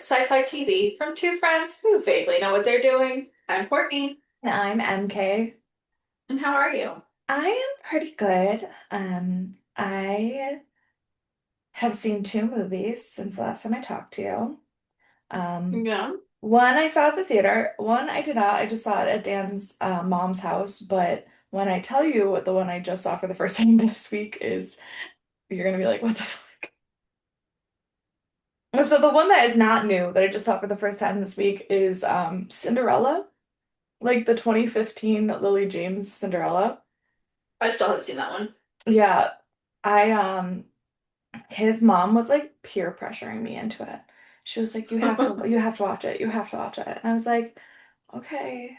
sci-fi TV from two friends who vaguely know what they're doing. I'm Courtney, And I'm MK. and how are you? I am pretty good. I have seen two movies since the last time I talked to you. Um, Yeah. One I saw at the theater, one I did not. I just saw it at Dan's mom's house. But when I tell you what the one I just saw for the first time this week is, you're gonna be like, what the fuck? So the one that is not new that I just saw for the first time this week is Cinderella, like the 2015 Lily James Cinderella. I still haven't seen that one. Yeah, I his mom was like peer pressuring me into it. She was like, you have to watch it. You have to watch it. And I was like, okay.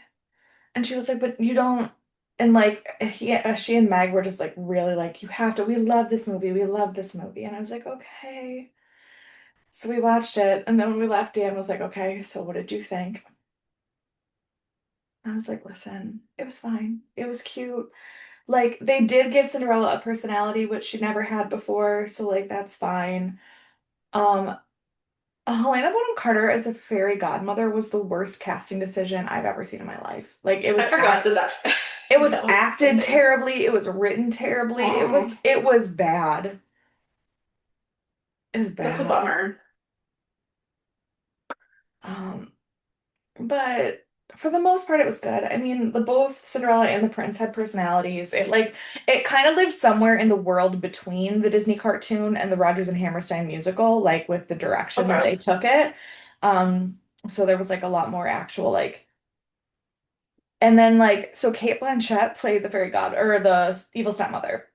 And she was like, but you don't. And like she and Meg were just like really like, you have to. We love this movie. We love this movie. And I was like, okay. So we watched it, and then when we left, Dan was like, okay, so what did you think? I was like, listen, it was fine. It was cute. Like they did give Cinderella a personality, which she never had before, so like that's fine. Um, Helena Bonham Carter as the fairy godmother was the worst casting decision I've ever seen in my life. Like I forgot that it was that was a acted thing. terribly, it was written terribly, it Oh, was it was bad. It was that's a bad. bummer. Um, but for the most part it was good. I mean, the both Cinderella and the Prince had personalities. It kind of lived somewhere in the world between the Disney cartoon and the Rodgers and Hammerstein musical, like with the direction that Okay. they took it. So there was like a lot more actual like. And then like so Kate Blanchett played the fairy god or the evil stepmother.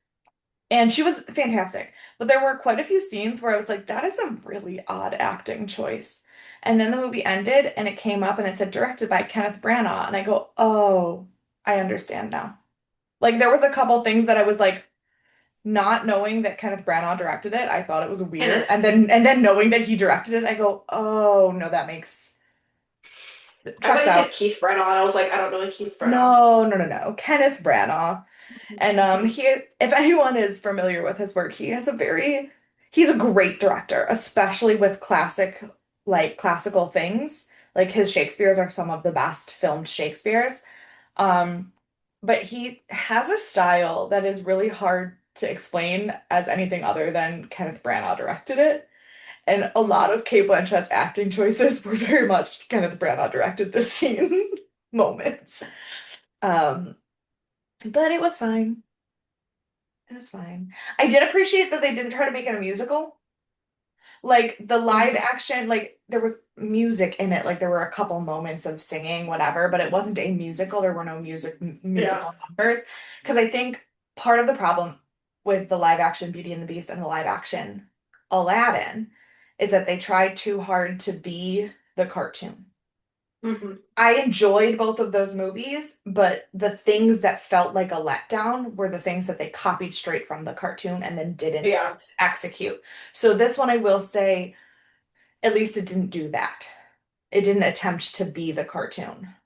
And she was fantastic. But there were quite a few scenes where I was like, that is a really odd acting choice. And then the movie ended and it came up and it said directed by Kenneth Branagh. And I go, oh, I understand now. Like there was a couple things that I was like, not knowing that Kenneth Branagh directed it, I thought it was weird. Kenneth. And then knowing that he directed it, I go, oh no, that makes I thought checks you said out. Keith Brennan. I was like, I don't know a Keith Brennan. No, no, no, no. Kenneth Branagh. And if anyone is familiar with his work, he's a great director, especially with classical things. Like his Shakespeare's are some of the best filmed Shakespeare's. Um, but he has a style that is really hard to explain as anything other than Kenneth Branagh directed it. And a lot Mhm. of Cate Blanchett's acting choices were very much Kenneth Branagh directed the scene moments. Um, but it was fine. It was fine. I did appreciate that they didn't try to make it a musical. Like the live Mhm. action, like there was music in it. Like there were a couple moments of singing, whatever, but it wasn't a musical. There were no Yeah. musical numbers. Because I think part of the problem with the live action Beauty and the Beast and the live action Aladdin is that they tried too hard to be the cartoon. Mhm. I enjoyed both of those movies, but the things that felt like a letdown were the things that they copied straight from the cartoon and then didn't Yeah. execute. So this one, I will say, at least it didn't do that. It didn't attempt to be the cartoon.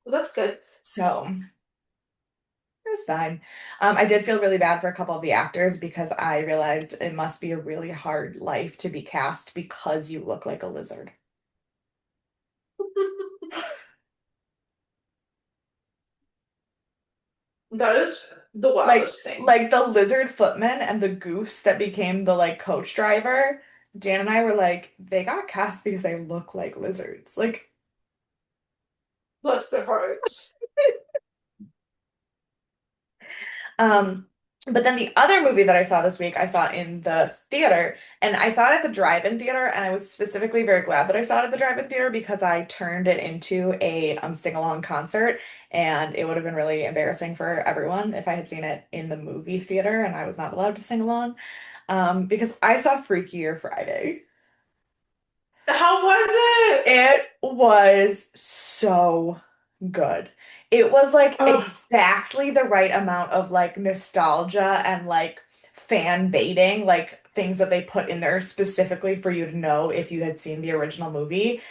Well, that's good. So it was fine. I did feel really bad for a couple of the actors because I realized it must be a really hard life to be cast because you look like a lizard. That is the like wildest thing. like the lizard footman and the goose that became the like coach driver. Dan and I were like, they got cast because they look like lizards. Like, Bless their hearts. um, but then the other movie that I saw this week, I saw in the theater, and I saw it at the drive-in theater, and I was specifically very glad that I saw it at the drive-in theater because I turned it into a sing-along concert, and it would have been really embarrassing for everyone if I had seen it in the movie theater and I was not allowed to sing along. Because I saw Freakier Friday. How was it? It was so good. It was like Oh, exactly the right amount of like nostalgia and like fan baiting, like things that they put in there specifically for you to know if you had seen the original movie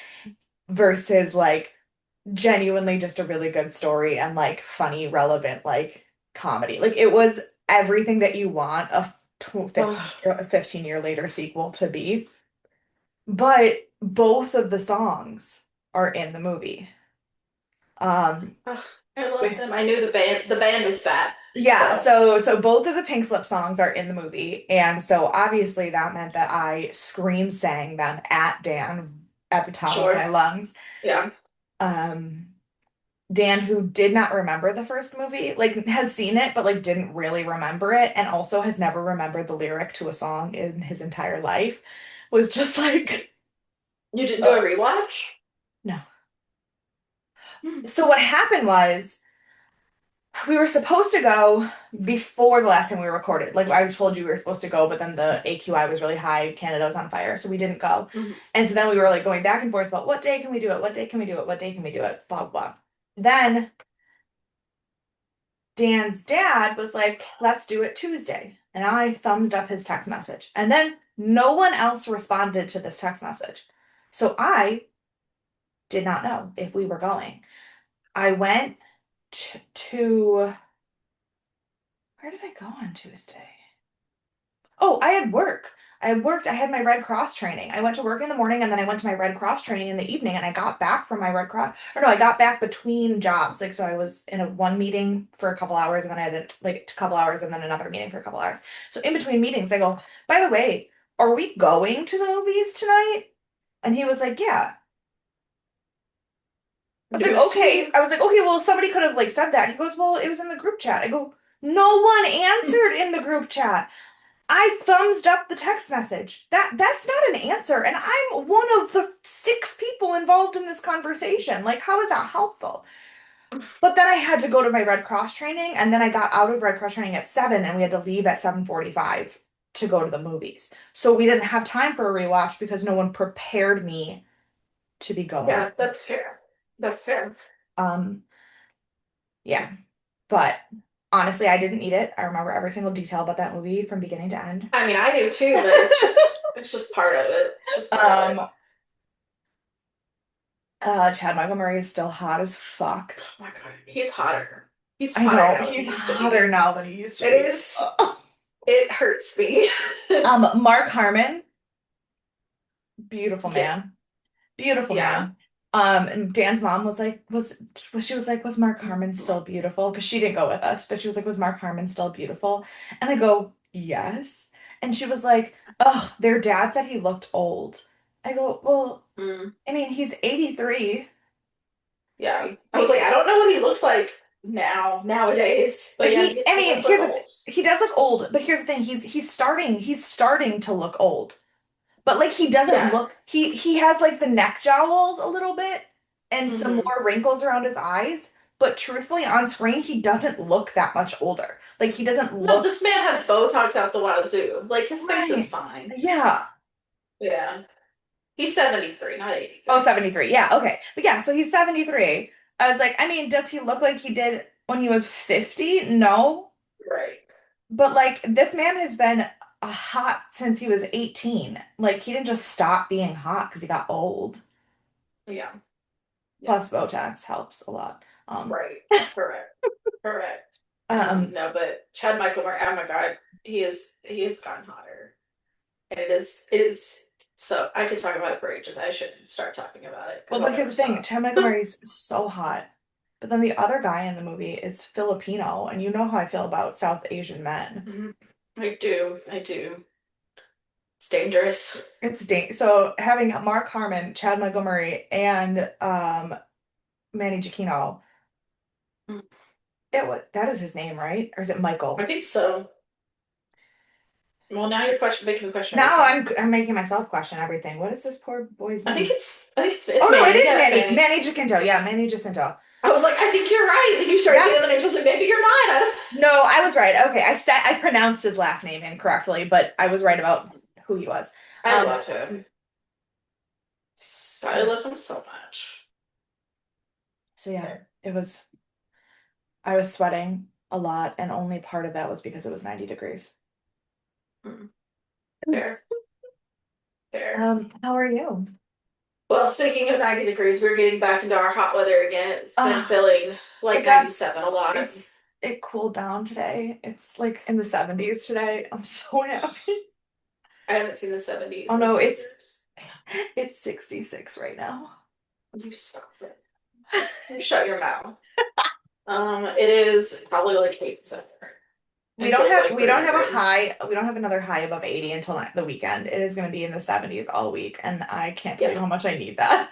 versus like genuinely just a really good story and like funny, relevant like comedy. Like it was everything that you want a 15 oh. a 15-year later sequel to be. but both of the songs are in the movie. Um, Ugh, I love them. I knew the band was bad. yeah, So so both of the Pink Slip songs are in the movie, and so obviously that meant that I scream sang them at Dan at the top of my sure. lungs. Yeah. Um, Dan, who did not remember the first movie, like has seen it, but like didn't really remember it, and also has never remembered the lyric to a song in his entire life, was just like, You didn't do a oh, rewatch? no. Hmm. So what happened was we were supposed to go before the last time we recorded. Like I told you we were supposed to go, but then the AQI was really high, Canada was on fire, so we didn't go. Mhm. And so then we were like going back and forth about what day can we do it? What day can we do it? What day can we do it? Blah blah. Then Dan's dad was like, let's do it Tuesday. And I thumbs up his text message. And then no one else responded to this text message. So I did not know if we were going. I went to where did I go on Tuesday? Oh, I had work. I had worked. I had my Red Cross training. I went to work in the morning and then I went to my Red Cross training in the evening and I got back from my Red Cross. Or no, I got back between jobs. Like, so I was in a one meeting for a couple hours and then I had like a couple hours and then another meeting for a couple hours. So in between meetings, I go, by the way, are we going to the movies tonight? And he was like, yeah. I was like, News to okay. me. I was like, okay, well, somebody could have like said that. He goes, well, it was in the group chat. I go, no one answered in the group chat. I thumbs up the text message. That's not an answer, and I'm one of the six people involved in this conversation. Like, how is that helpful? But then I had to go to my Red Cross training, and then I got out of Red Cross training at 7, and we had to leave at 7:45 to go to the movies. So we didn't have time for a rewatch because no one prepared me to be going. Yeah, that's fair. That's fair. Um, yeah. But honestly, I didn't need it. I remember every single detail about that movie from beginning to end. I mean, I do too, but it's just part of it. It's just part of it. Um, Chad Michael Murray is still hot as fuck. Oh my God, he's hotter. He's I hotter know now than he's he used to hotter be. now than he used to It be. is. It hurts me. Mark Harmon, beautiful Yeah. man, beautiful Yeah. man. And Dan's mom was Mark Harmon still beautiful? Because she didn't go with us, but she was like, was Mark Harmon still beautiful? And I go, yes. And she was like, oh, their dad said he looked old. I go, well, Mm, I mean, he's 83. yeah. I was like, I He, don't know what he looks like nowadays, but yeah, I he mean, does look old. he does look old, but here's the thing, he's starting to look old. But like he doesn't Yeah. look he has like the neck jowls a little bit and some Hmm. more wrinkles around his eyes, but truthfully on screen he doesn't look that much older. Like he doesn't No, look this man has Botox out the wazoo. Like his face is right. fine. Yeah. Yeah. He's 73, not Oh, 83. 73. Yeah, okay. But yeah, so he's 73. I was like, I mean, does he look like he did when he was 50? No. Right. But like this man has been hot since he was 18. Like he didn't just stop being hot because he got old. Yeah. Yeah. Plus Botox helps a lot. Right. Correct. Correct. Um, No, but Chad Michael Murray, oh my God, he has gotten hotter. And it is so I could talk about it for ages. I should start talking about it well, because I'll but here's never the thing, stop. Chad Michael Murray's so hot. But then the other guy in the movie is Filipino, and you know how I feel about South Asian men. Mhm. I do. I do. It's dangerous. So having Mark Harmon, Chad Michael Murray, and Manny Giacchino, that is his name, right? Or is it I Michael? think so. Well, now you're making me question Now everything. I'm making myself question everything. What is this poor boy's name? I think Oh it's no, it Manny. is Yeah, it's Manny. Manny. Manny Jacinto. Yeah, Manny Jacinto. I was like, I think you're right. Then you started Yeah. saying the names. I was like, maybe you're not. No, I was right. Okay, I pronounced his last name incorrectly, but I was right about who he was. I Um, love him. I so love him so much. so yeah, it was I was sweating a lot, and only part of that was because it was 90 degrees. Mm, fair, fair. How are you? Well, speaking of 90 degrees, we're getting back into our hot weather again. It's been Uh, feeling it like got 97 a lot. it cooled down today. It's like in the 70s today. I'm so happy. I haven't seen the Oh 70s in no, 3 years. It's 66 right now. You stop it. You shut your mouth. It is probably like 87. We It don't feels have like we don't have a 300. high we don't have another high above 80 until the weekend. It is going to be in the 70s all week, and I can't tell Yeah. you how much I need that.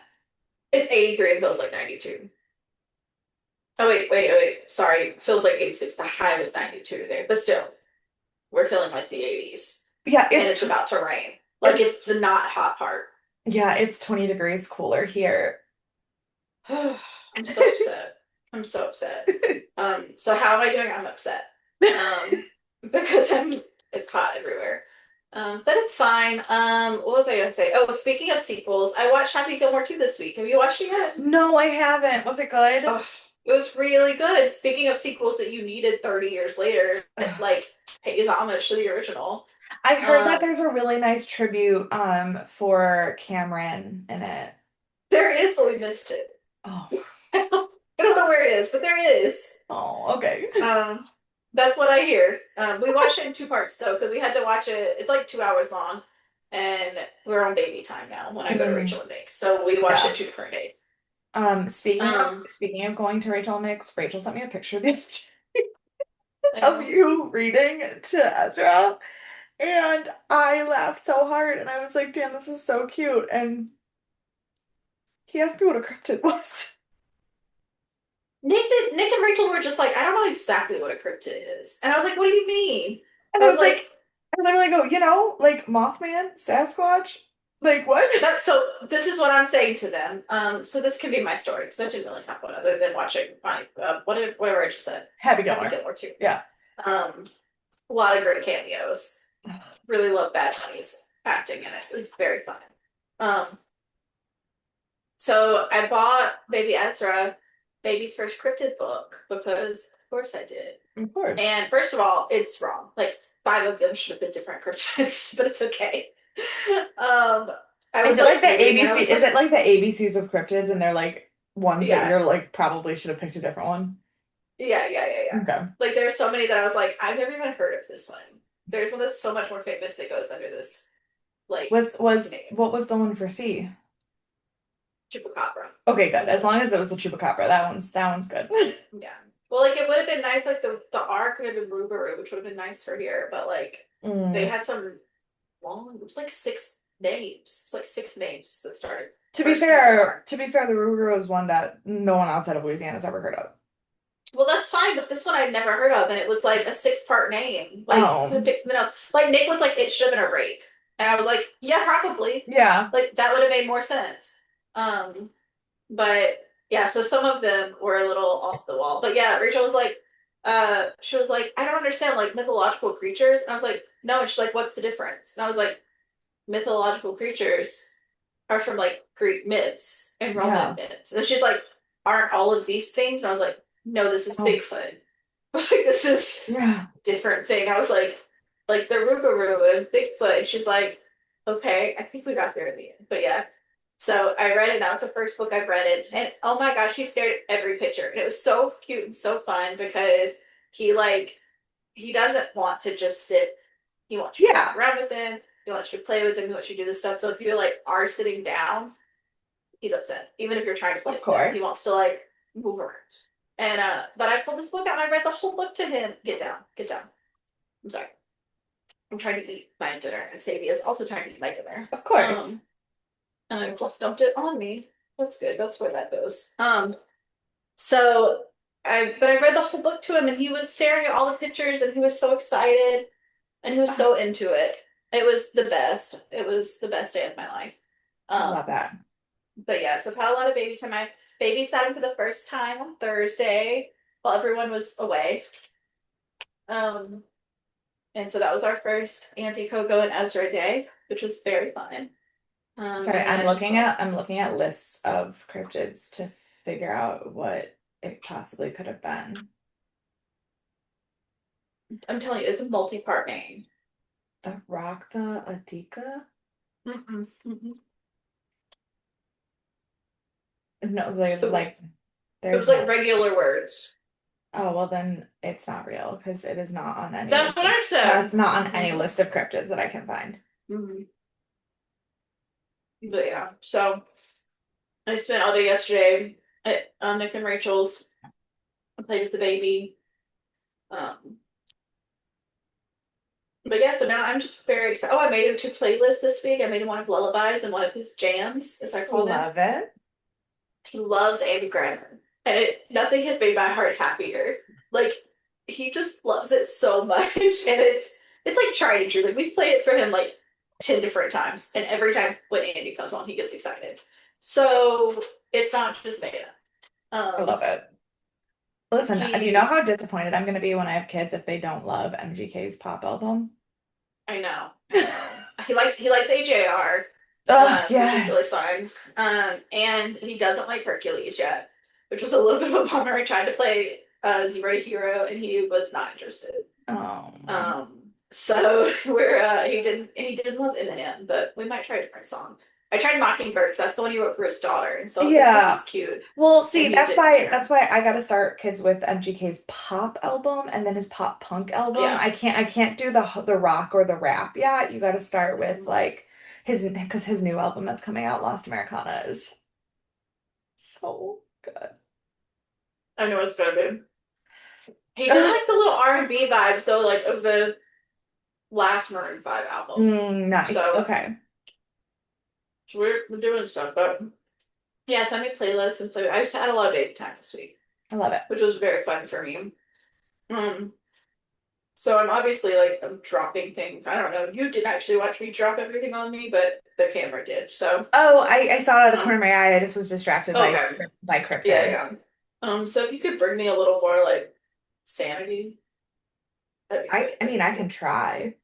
It's 83 and feels like 92. Oh, wait. Sorry. It feels like 86. The high was 92 today. But still, we're feeling like the 80s. Yeah, And it's about to rain. Like, it's it's the not hot part. yeah, it's 20 degrees cooler here. I'm so upset. I'm so upset. So how am I doing? I'm upset. Because it's hot everywhere. But it's fine. What was I gonna say? Oh, speaking of sequels, I watched Happy Gilmore 2 this week. Have you watched it yet? No, I haven't. Was it good? Oh, it was really good. Speaking of sequels that you needed 30 years later, that Ugh. like pays homage to the original. I heard that Um, there's a really nice tribute for Cameron in it. there is, but we missed it. Oh. I don't know where it is, but there is. Oh, okay. Um, that's what I hear. We watched it in two parts though, because we had to watch it. It's like 2 hours long, and we're on baby time now when I go to Mm, Rachel and Nick. So we watched it yeah. 2 different days. Speaking of Um, speaking of going to Rachel and Nick's, Rachel sent me a picture the other day I of know. you reading to Ezra, and I laughed so hard, and I was like, "Damn, this is so cute." And he asked me what a cryptid was, Nick and Rachel were just like, I don't know exactly what a cryptid is, and I was like, what do you mean? and I I was was like, like, I literally go, like Mothman, Sasquatch, like what? that's so. This is what I'm saying to them. So this can be my story because I didn't really have one other than watching my whatever I just said. Happy Happy Gilmore. Gilmore too. Yeah. Um, a lot of great cameos. Really love Bad Bunny's acting in it. It was very fun. Um, so I bought Baby Ezra, baby's first cryptid book because of course I did. Of course. And first of all, it's wrong. Like five of them should have been different cryptids, but it's okay. I Is was it like like the reading and I ABC? was Is like, it like the ABCs of cryptids, and they're like ones that yeah, you're like probably should have picked a different one? yeah. Okay. Like there's so many that I was like, I've never even heard of this one. There's one that's so much more famous that goes under this like name, What was the one for C? Chupacabra. Okay, good. Was As what long it as it was the Chupacabra, that one's good. Yeah. Well, like it would have been nice, like the R could have been Rubaru, which would have been nice for here, but like they Mm. had some long. It was like six names. It's like six names that started. To be First was an fair, R. to be fair, the Rougarou is one that no one outside of Louisiana's ever heard of. Well, that's fine, but this one I'd never heard of, and it was like a six-part name. Like who Um, picked something else? Like Nick was like, it should have been a rape, and I was like, yeah, probably. yeah, Like that would have made more sense. Um, but yeah, so some of them were a little off the wall. But yeah, Rachel was like, she was like, I don't understand, like mythological creatures. And I was like, no, and she's like, what's the difference? And I was like, mythological creatures are from like Greek myths and Roman yeah. myths. And she's like, aren't all of these things? And I was like, no, this is Oh, Bigfoot. I was like, this is yeah. different thing. I was like the Rougarou and Bigfoot. And she's like, okay, I think we got there in the end. But yeah. So I read it. That was the first book I've read it. And oh my gosh, he stared at every picture. And it was so cute and so fun because he like he doesn't want to just sit. He wants you to walk Yeah, around with him. He wants you to play with him. He wants you to do this stuff. So if you like are sitting down, he's upset. Even if you're trying to play of with him, he course. wants to like move around. And but I pulled this book out and I read the whole book to him. Get down, get down. I'm sorry. I'm trying to eat my dinner, and Sadie is also trying to eat my dinner. Of course. And I just dumped it on me. That's good. That's where that goes. So I read the whole book to him and he was staring at all the pictures and he was so excited and he was Ah, so into it. It was the best. It was the best day of my life. I love Um, that. but yeah, so I've had a lot of baby time. I babysat him for the first time on Thursday while everyone was away. Um, and so that was our first Auntie Coco and Ezra day, which was very fun. Sorry, And then I just I'm looking at lists of cryptids to figure out what it possibly could have been. I'm telling you, it's a multi-part name. The rock, the Atika? Mm-mm. No, they It like was there's like no. regular words. Oh, well then it's not real because it is not on any That's list what of I said. that's not on any Mm-hmm. list of cryptids that I can find. Mm-hmm. But yeah, so I spent all day yesterday on Nick and Rachel's. I played with the baby. Um, but yeah, so now I'm just very excited. Oh, I made him two playlists this week. I made him one of lullabies and one of his jams, as I call them. Love it. He loves Andy Grammer, and nothing has made my heart happier. Like he just loves it so much, and it's like tried and true. Like we've played it for him like 10 different times, and every time when Andy comes on, he gets excited. So it's not just made up. I love it. Listen, do you know He, how disappointed I'm going to be when I have kids if they don't love MGK's pop album? I know. He likes AJR, Oh, which is really yes. fun. And he doesn't like Hercules yet, which was a little bit of a bummer. I tried to play Zero to Hero, and he was not interested. Oh. So we're he didn't love Eminem, but we might try a different song. I tried Mockingbird 'cause that's the one he wrote for his daughter, and so I was like, this Yeah. is cute, Well, and see, he didn't that's care. why I got to start kids with MGK's pop album and then his pop punk album. Yeah. I can't do the rock or the rap yet. You got to start with Mhm. like his because his new album that's coming out, Lost Americana, is so good. I know it's gonna be. He did like the little R&B vibes though, like of the last Maroon 5 album. Nice. So Okay. we're doing stuff, but yeah, so I made playlists and play. I just had a lot of baby time this week, I love it. which was very fun for me. Um, so I'm obviously like I'm dropping things. I don't know. You didn't actually watch me drop everything on me, but the camera did. So Oh, I saw it out of the corner um, of my eye. I just was distracted okay, by yeah, yeah. cryptids. So if you could bring me a little more like sanity, that'd be good. I That'd mean, be I cool. can try.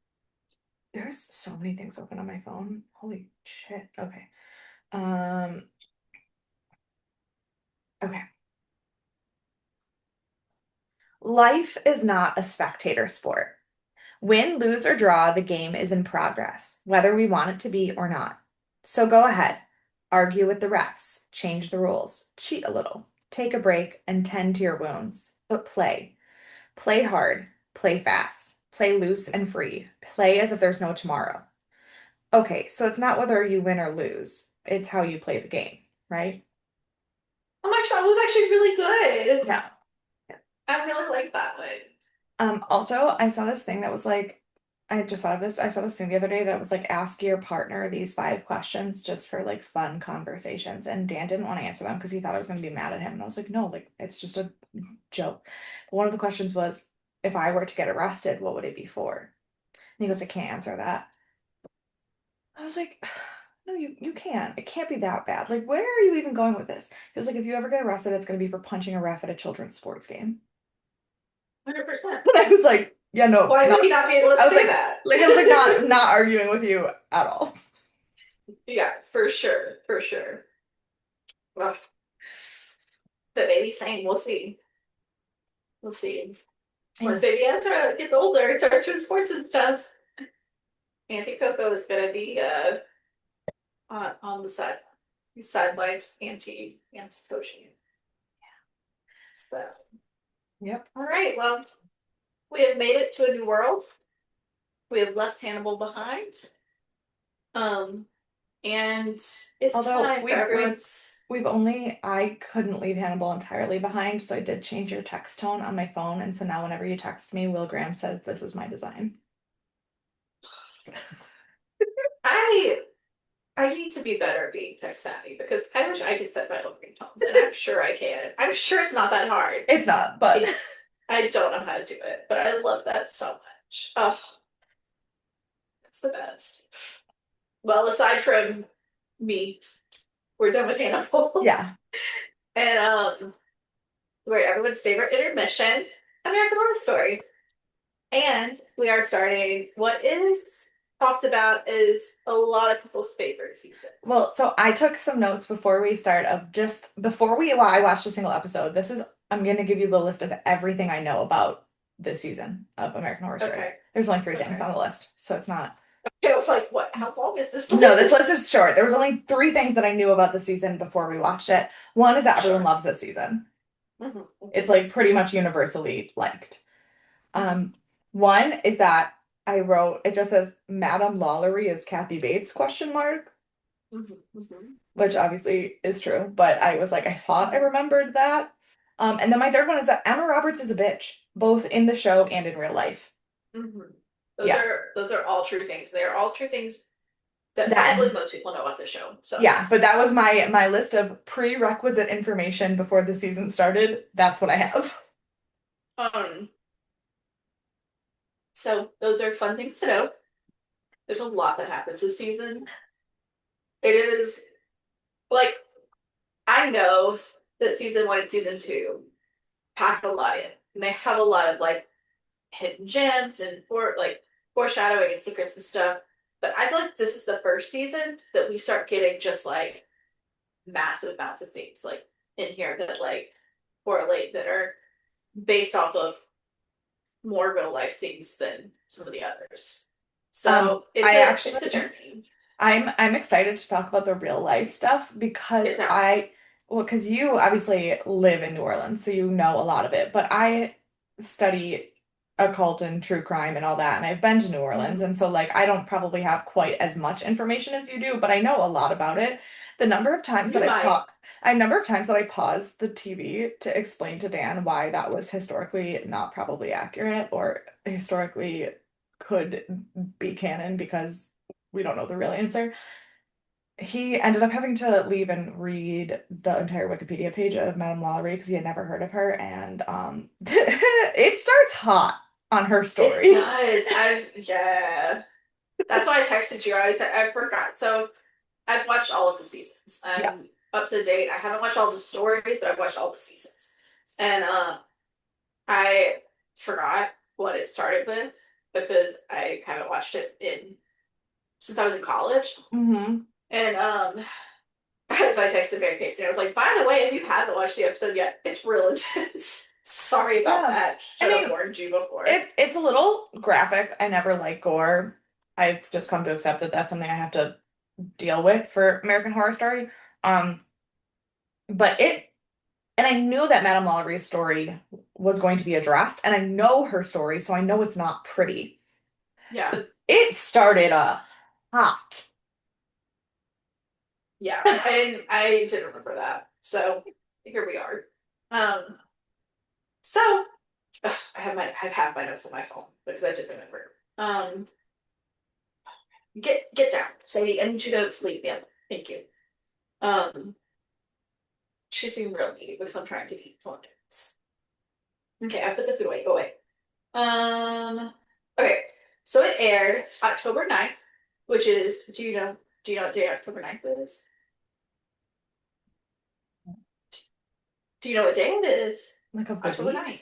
There's so many things open on my phone. Holy shit. Okay. Um, okay. Life is not a spectator sport. Win, lose, or draw, the game is in progress, whether we want it to be or not. So go ahead, argue with the refs, change the rules, cheat a little, take a break, and tend to your wounds. But play. Play hard, play fast, play loose and free, play as if there's no tomorrow. Okay, so it's not whether you win or lose, it's how you play the game, right? Oh my gosh, that was actually really good. Yeah. I really like that one. Also, I saw this thing that was like, I just thought of this. I saw this thing the other day that was like, ask your partner these 5 questions just for like fun conversations. And Dan didn't want to answer them because he thought I was going to be mad at him. And I was like, no, like, it's just a joke. But one of the questions was, if I were to get arrested, what would it be for? And he goes, I can't answer that. I was like, no, you can't. It can't be that bad. Like, where are you even going with this? He was like, if you ever get arrested, it's going to be for punching a ref at a children's sports game. 100%. And I was like, yeah, no, Why not. would he not be able to I was say that? I was like, not arguing with you at all. Yeah, for sure, for sure. Well, but maybe same. We'll see. We'll see. Yeah. Once baby gets older, starts doing sports and stuff. Auntie Coco is gonna be on the sidelines anti coaching. So Yep. all right, well, we have made it to a new world. We have left Hannibal behind. Um, and it's Although time for everyone's. we've only I couldn't leave Hannibal entirely behind, so I did change your text tone on my phone, and so now whenever you text me, Will Graham says this is my design. I I need to be better at being tech savvy because I wish I could set my own ringtones, and I'm sure I can. I'm sure it's not that hard. It's not, but I, I don't know how to do it, but I love that so much. Oh, it's the best. Well, aside from me, we're done with Hannibal. yeah. And we're everyone's favorite intermission, American Horror Story. And we are starting what is talked about is a lot of people's favorite season. Well, so I took some notes before we start of just before I watched a single episode. I'm going to give you the list of everything I know about this season of American Horror Story. Okay. There's only 3 things Okay. on the list, so it's not. I was like, what? How long is this No, this list? list is short. There was only 3 things that I knew about the season before we watched it. One is that everyone Sure. loves this season. Mhm. It's like pretty much universally liked. Um, one is that I wrote it just says Madame Lalaurie is Kathy Bates question mark. Mhm, mhm, which obviously is true, but I was like, I thought I remembered that. And then my third one is that Emma Roberts is a bitch, both in the show and in real life. mhm. Yeah. Those are all true things. They are all true things that I That believe most people know about the show. So, yeah, but that was my list of prerequisite information before the season started. That's what I have. um, so those are fun things to know. There's a lot that happens this season. It is like I know that season one and season two pack a lot in, and they have a lot of like hidden gems and foreshadowing and secrets and stuff. But I feel like this is the first season that we start getting just like massive amounts of things like in here that like correlate that are based off of more real life things than some of the others. So I it's actually a journey. I'm excited to talk about the real life stuff because Get down. well, because you obviously live in New Orleans, so you know a lot of it, but I study occult and true crime and all that, and I've been to New Orleans, Mhm. and so like I don't probably have quite as much information as you do, but I know a lot about it. The number of times that You might. I number of times that I paused the TV to explain to Dan why that was historically not probably accurate or historically could be canon because we don't know the real answer. He ended up having to leave and read the entire Wikipedia page of Madame Lalaurie because he had never heard of her, and it starts hot on her It story. does. Yeah. That's why I texted you. I forgot. So I've watched all of the seasons. Yeah. I'm up to date. I haven't watched all the stories, but I've watched all the seasons. And I forgot what it started with because I haven't watched it in since I was in college. Hmm. And so I texted Mary Kate and I was like, by the way, if you haven't watched the episode yet, it's real intense. Sorry about Yeah. that. I Should have mean, warned you before. it's a little graphic. I never like gore. I've just come to accept that that's something I have to deal with for American Horror Story. Um, but it and I knew that Madame Laurie's story was going to be addressed, and I know her story, so I know it's not pretty. Yeah. It started hot. Yeah. I didn't remember that. So here we are. Um so I've had my notes on my phone because I did remember. Get down. Sadie, I need you to sleep. Yeah. Thank you. Um she's being real needy because I'm trying to eat phonics. Okay, I put the food away. Go away. Okay. So it aired October 9th, which is do you know what day October 9th is? Do you know what day it is? Like of the October week? 9th.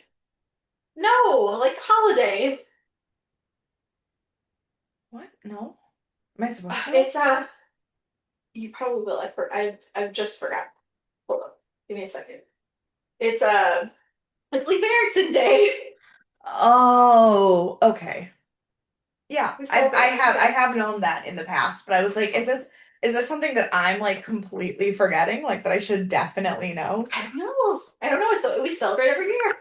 No, like holiday. What? No. Am I supposed to know? It's you probably will. I've just forgot. Hold on. Give me a second. It's it's Leif Erikson Day. Oh, okay. Yeah, We I celebrate have I him. have known that in the past, but I was like, is this something that I'm like completely forgetting, like that I should definitely know? I don't know. I don't know. It's we celebrate every year.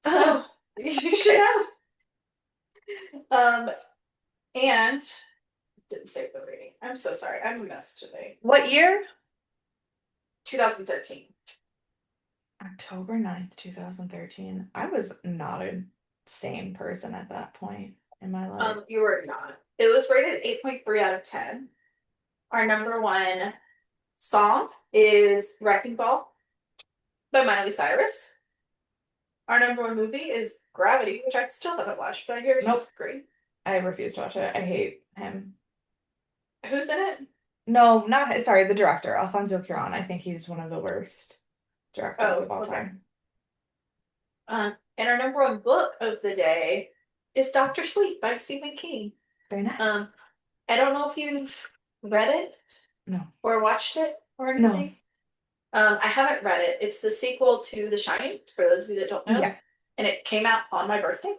So Oh, you should okay. know. Um and didn't save the rating. I'm so sorry. I'm a mess today. What year? 2013. October 9th, 2013. I was not a sane person at that point in my life. You were not. It was rated 8.3 out of 10. Our number one song is Wrecking Ball by Miley Cyrus. Our number one movie is Gravity, which I still haven't watched, but I hear Nope, is great. I refuse to watch it. I hate him. Who's in it? No, not sorry, the director, Alfonso Cuarón. I think he's one of the worst directors Oh, of all okay. time. And our number one book of the day is Doctor Sleep by Stephen King. Very nice. Um, I don't know if you've read it No. or watched it or No. anything. I haven't read it. It's the sequel to The Shining, for those of you that don't know. Yeah. And it came out on my birthday.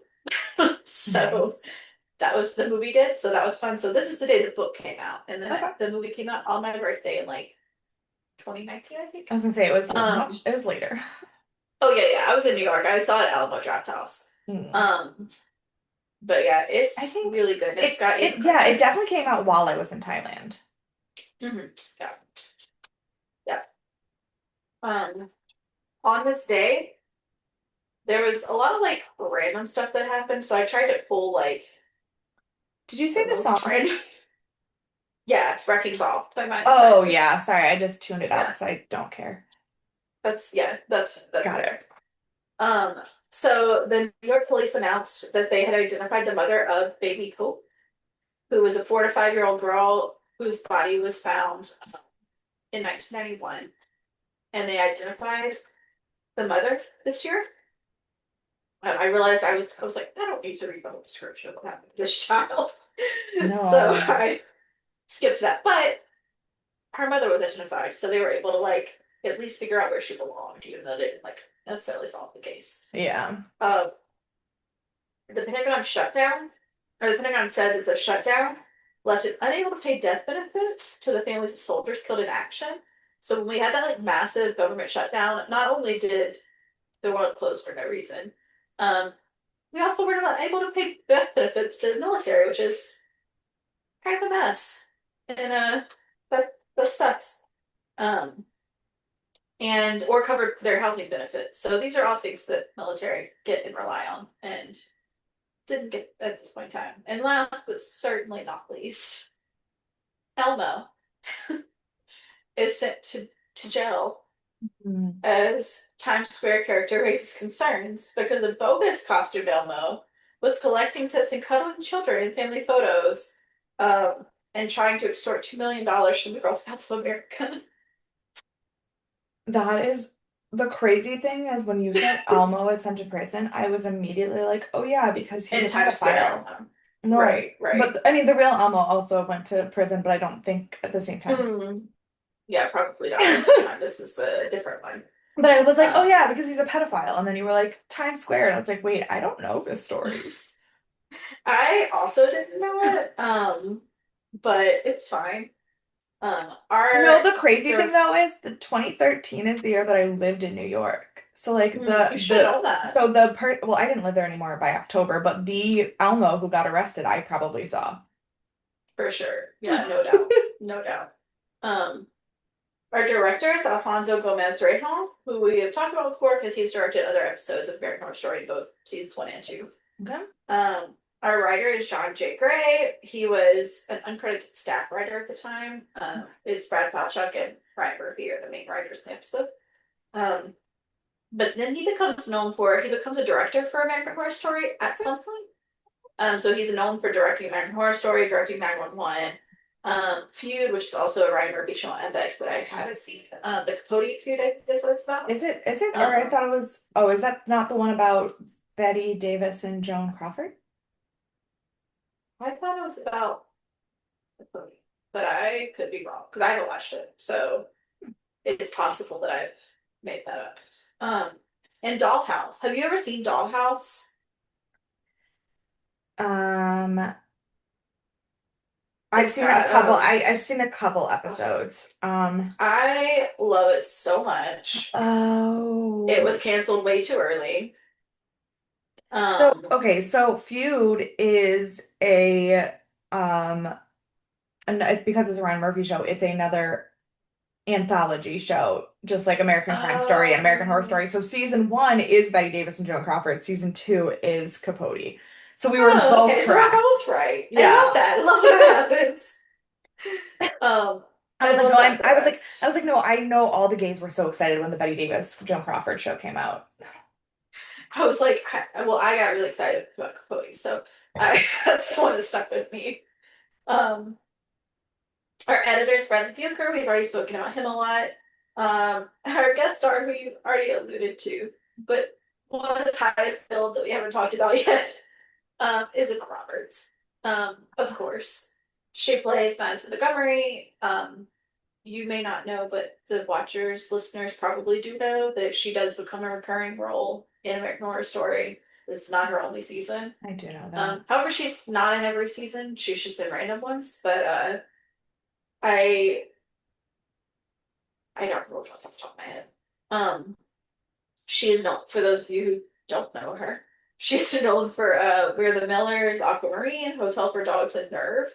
So Nice. that was the movie did. So that was fun. So this is the day the book came out. And then Okay. the movie came out on my birthday in like 2019, I think. I was gonna say it was Um, much, it was later. oh yeah, yeah. I was in New York. I saw it at Alamo Draft House. Hmm. Um, but yeah, I it's think really good. And it's got Ian yeah, it McGregor. definitely came out while I was in Thailand. Mhm. Yeah, yeah. Um, on this day, there was a lot of like random stuff that happened, so I tried to pull like Did you say the the most song? random. Yeah, Wrecking Ball by Miley Oh yeah, Cyrus. sorry, I just tuned it out Yeah, because I don't care. that's Got it. fair. Um, so the New York police announced that they had identified the mother of baby Hope, who was a 4 to 5 year old girl whose body was found in 1991, and they identified the mother this year. I realized I was like, I don't need to read the whole description of what happened to this child. So No. I skipped that. But her mother was identified, so they were able to like at least figure out where she belonged, even though they didn't like necessarily solve the case. Yeah. Uh, the Pentagon shutdown, or the Pentagon said that the shutdown left it unable to pay death benefits to the families of soldiers killed in action. So when we had that like massive government shutdown, not only did the world close for no reason, um, we also were not able to pay death benefits to the military, which is kind of a mess. And that sucks. Um, and or covered their housing benefits. So these are all things that military get and rely on and didn't get at this point in time. And last but certainly not least, Elmo is sent to jail Mm. as Times Square character raises concerns because a bogus costumed Elmo was collecting tips and cuddling children in family photos, and trying to extort $2 million from the Girl Scouts of America. That is the crazy thing is when you said Elmo is sent to prison, I was immediately like, oh yeah, because he's In a Times Square pedophile. Elmo. No, Right, right. but I mean, the real Elmo also went to prison, but I don't think at the same time. Mm, yeah, probably not at the same time. This is a different one. But I was like, oh Um, yeah, because he's a pedophile. And then you were like, Times Square. And I was like, wait, I don't know this story. I also didn't know it, but it's fine. You know, Our the crazy thing there, though is the 2013 is the year that I lived in New York. So like you should know that well, I didn't live there anymore by October, but the Elmo who got arrested, I probably saw. for sure. Yeah, no doubt, no doubt. Um, our director is Alfonso Gomez Rejon, who we have talked about before because he's directed other episodes of American Horror Story, both seasons 1 and 2. Okay. Our writer is John J. Gray. He was an uncredited staff writer at the time. It's Brad Falchuk and Ryan Murphy are the main writers in the episode. Um, but then he becomes a director for American Horror Story at some point. So he's known for directing American Horror Story, directing 911, Feud, which is also a Ryan Murphy show on FX that I haven't seen. The Capote Feud, I think is what it's about. Is it, or I Um, thought it was, oh, is that not the one about Betty Davis and Joan Crawford? I thought it was about Capote, but I could be wrong because I haven't watched it. So it's possible that I've made that up. Um, and Dollhouse. Have you ever seen Dollhouse? Um, I've It's seen a got couple, I've seen a couple uh, episodes. I love it so much. It Oh. was canceled way too early. So, Um, okay, so Feud is um and because it's a Ryan Murphy show, it's another anthology show, just like American Crime Story and American Horror oh, Story. So season one is Betty Davis and Joan Crawford. Season two is Capote. So we were oh, both okay. So we're correct. both right. I Yeah. love that. I love when that happens. I was I like, no, love that for I us. was like, no, I know all the gays were so excited when the Betty Davis Joan Crawford show came out. I was like, well, I got really excited about Capote, so that's the one that stuck with me. Um, our editor is Bradley Bucher. We've already spoken about him a lot. Our guest star, who you already alluded to, but one of the highest billed that we haven't talked about yet, is Emma Roberts. Of course, she plays Madison Montgomery. You may not know, but the watchers, listeners probably do know that she does become a recurring role in American Horror Story. This is not her only season. I do know that. However, she's not in every season. She's just in random ones. But I I don't know which ones off the top of my head. Um, she is known for those of you who don't know her. She's known for We're the Millers, Aquamarine, Hotel for Dogs, and Nerve.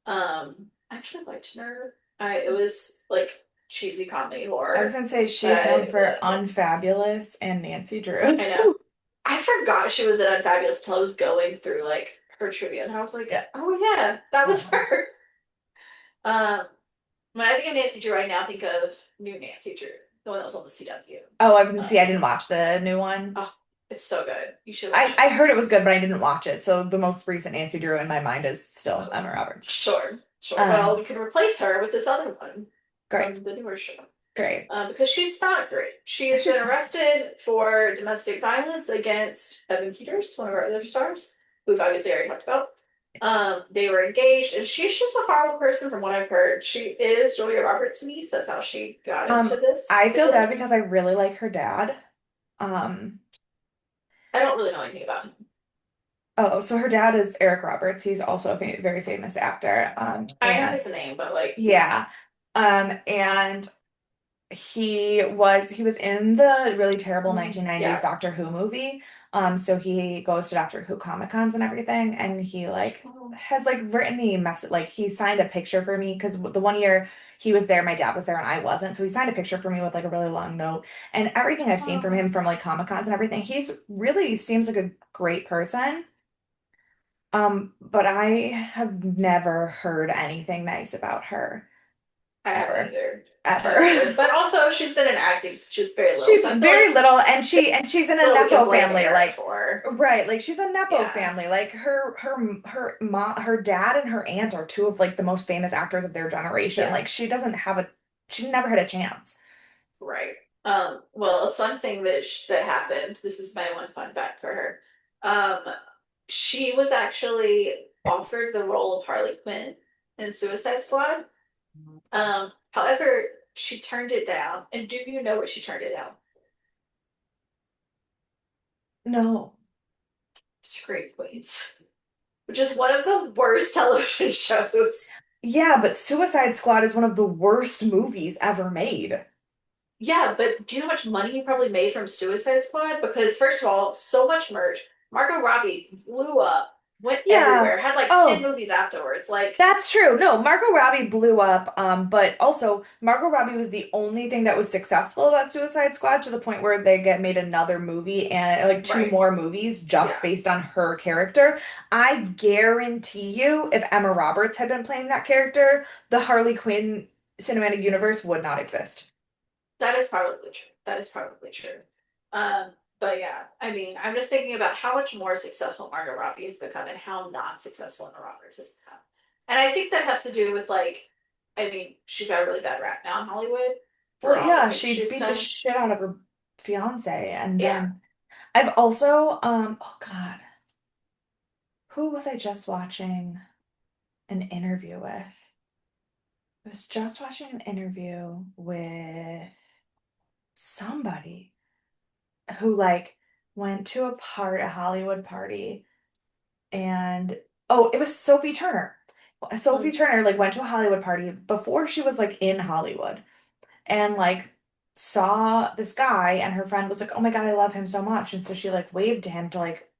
I actually liked Nerve. It was like cheesy comedy I was horror. gonna say she's known I for really liked it. Unfabulous and Nancy Drew. I know. I forgot she was in Unfabulous till I was going through like her trivia, and I was like, Yeah. oh yeah, that was Um, her. Um, when I think of Nancy Drew right now, I think of new Nancy Drew, the one that was on the CW. oh, I didn't see. I Um, didn't watch the new one. oh, it's so good. You should I watch I it. heard it was good, but I didn't watch it. So the most recent Nancy Drew in my mind is still Emma Roberts. Sure, sure. Well, Um, we can replace her with this other one great, from the newer show. great. Because she's not great. She has She's been fine. arrested for domestic violence against Evan Peters, one of our other stars, who we've obviously already talked about. They were engaged, and she's just a horrible person from what I've heard. She is Julia Roberts' niece. That's how she got into this I feel bad biz. because I really like her dad. Um, I don't really know anything about him. oh, so her dad is Eric Roberts. He's also a very famous actor. I know And his name, but like, yeah. And he was in the really terrible yeah. 1990s Doctor Who movie. So he goes to Doctor Who Comic Cons and everything, and he like Oh, has like written me a message, like he signed a picture for me because the one year he was there, my dad was there and I wasn't. So he signed a picture for me with like a really long note. And everything I've seen from oh. him from like Comic Cons and everything, he's really seems like a great person. But I have never heard anything nice about her I haven't ever. either. Ever. Ever. But also, she's been in acting since she was very little, She's so I feel very like little and she's in a little we can Nepo blame family, Eric like for. right, like she's a Nepo Yeah, family. Like her mom, her dad and her aunt are two of like the most famous actors of their generation. yeah. Like she doesn't have a she never had a chance. Right. Well, a fun thing that happened, this is my one fun fact for her. Um, she was actually offered the role of Harley Quinn in Suicide Squad. However, she turned it down. And do you know what she turned it down? No. Scream Queens, which is one of the worst television shows. Yeah, but Suicide Squad is one of the worst movies ever made. Yeah, but do you know how much money he probably made from Suicide Squad? Because first of all, so much merch. Margot Robbie blew up, went Yeah. everywhere, had like 10 Oh, movies afterwards. Like, that's true. No, Margot Robbie blew up, but also Margot Robbie was the only thing that was successful about Suicide Squad to the point where they get made another movie and like two right. more movies just Yeah. based on her character. I guarantee you, if Emma Roberts had been playing that character, the Harley Quinn cinematic universe would not exist. That is probably true. That is probably true. But yeah, I mean, I'm just thinking about how much more successful Margot Robbie has become and how not successful Emma Roberts has become. And I think that has to do with like, I mean, she's got a really bad rap now in Hollywood Well, for all the yeah, things she she's beat the done. shit out of her fiance, and Yeah. then I've also oh God, who was I just watching an interview with? I was just watching an interview with somebody who like went to a Hollywood party and oh, it was Sophie Turner. Sophie Mm. Turner like went to a Hollywood party before she was like in Hollywood and like saw this guy and her friend was like, "Oh my God, I love him so much." And so she like waved to him to like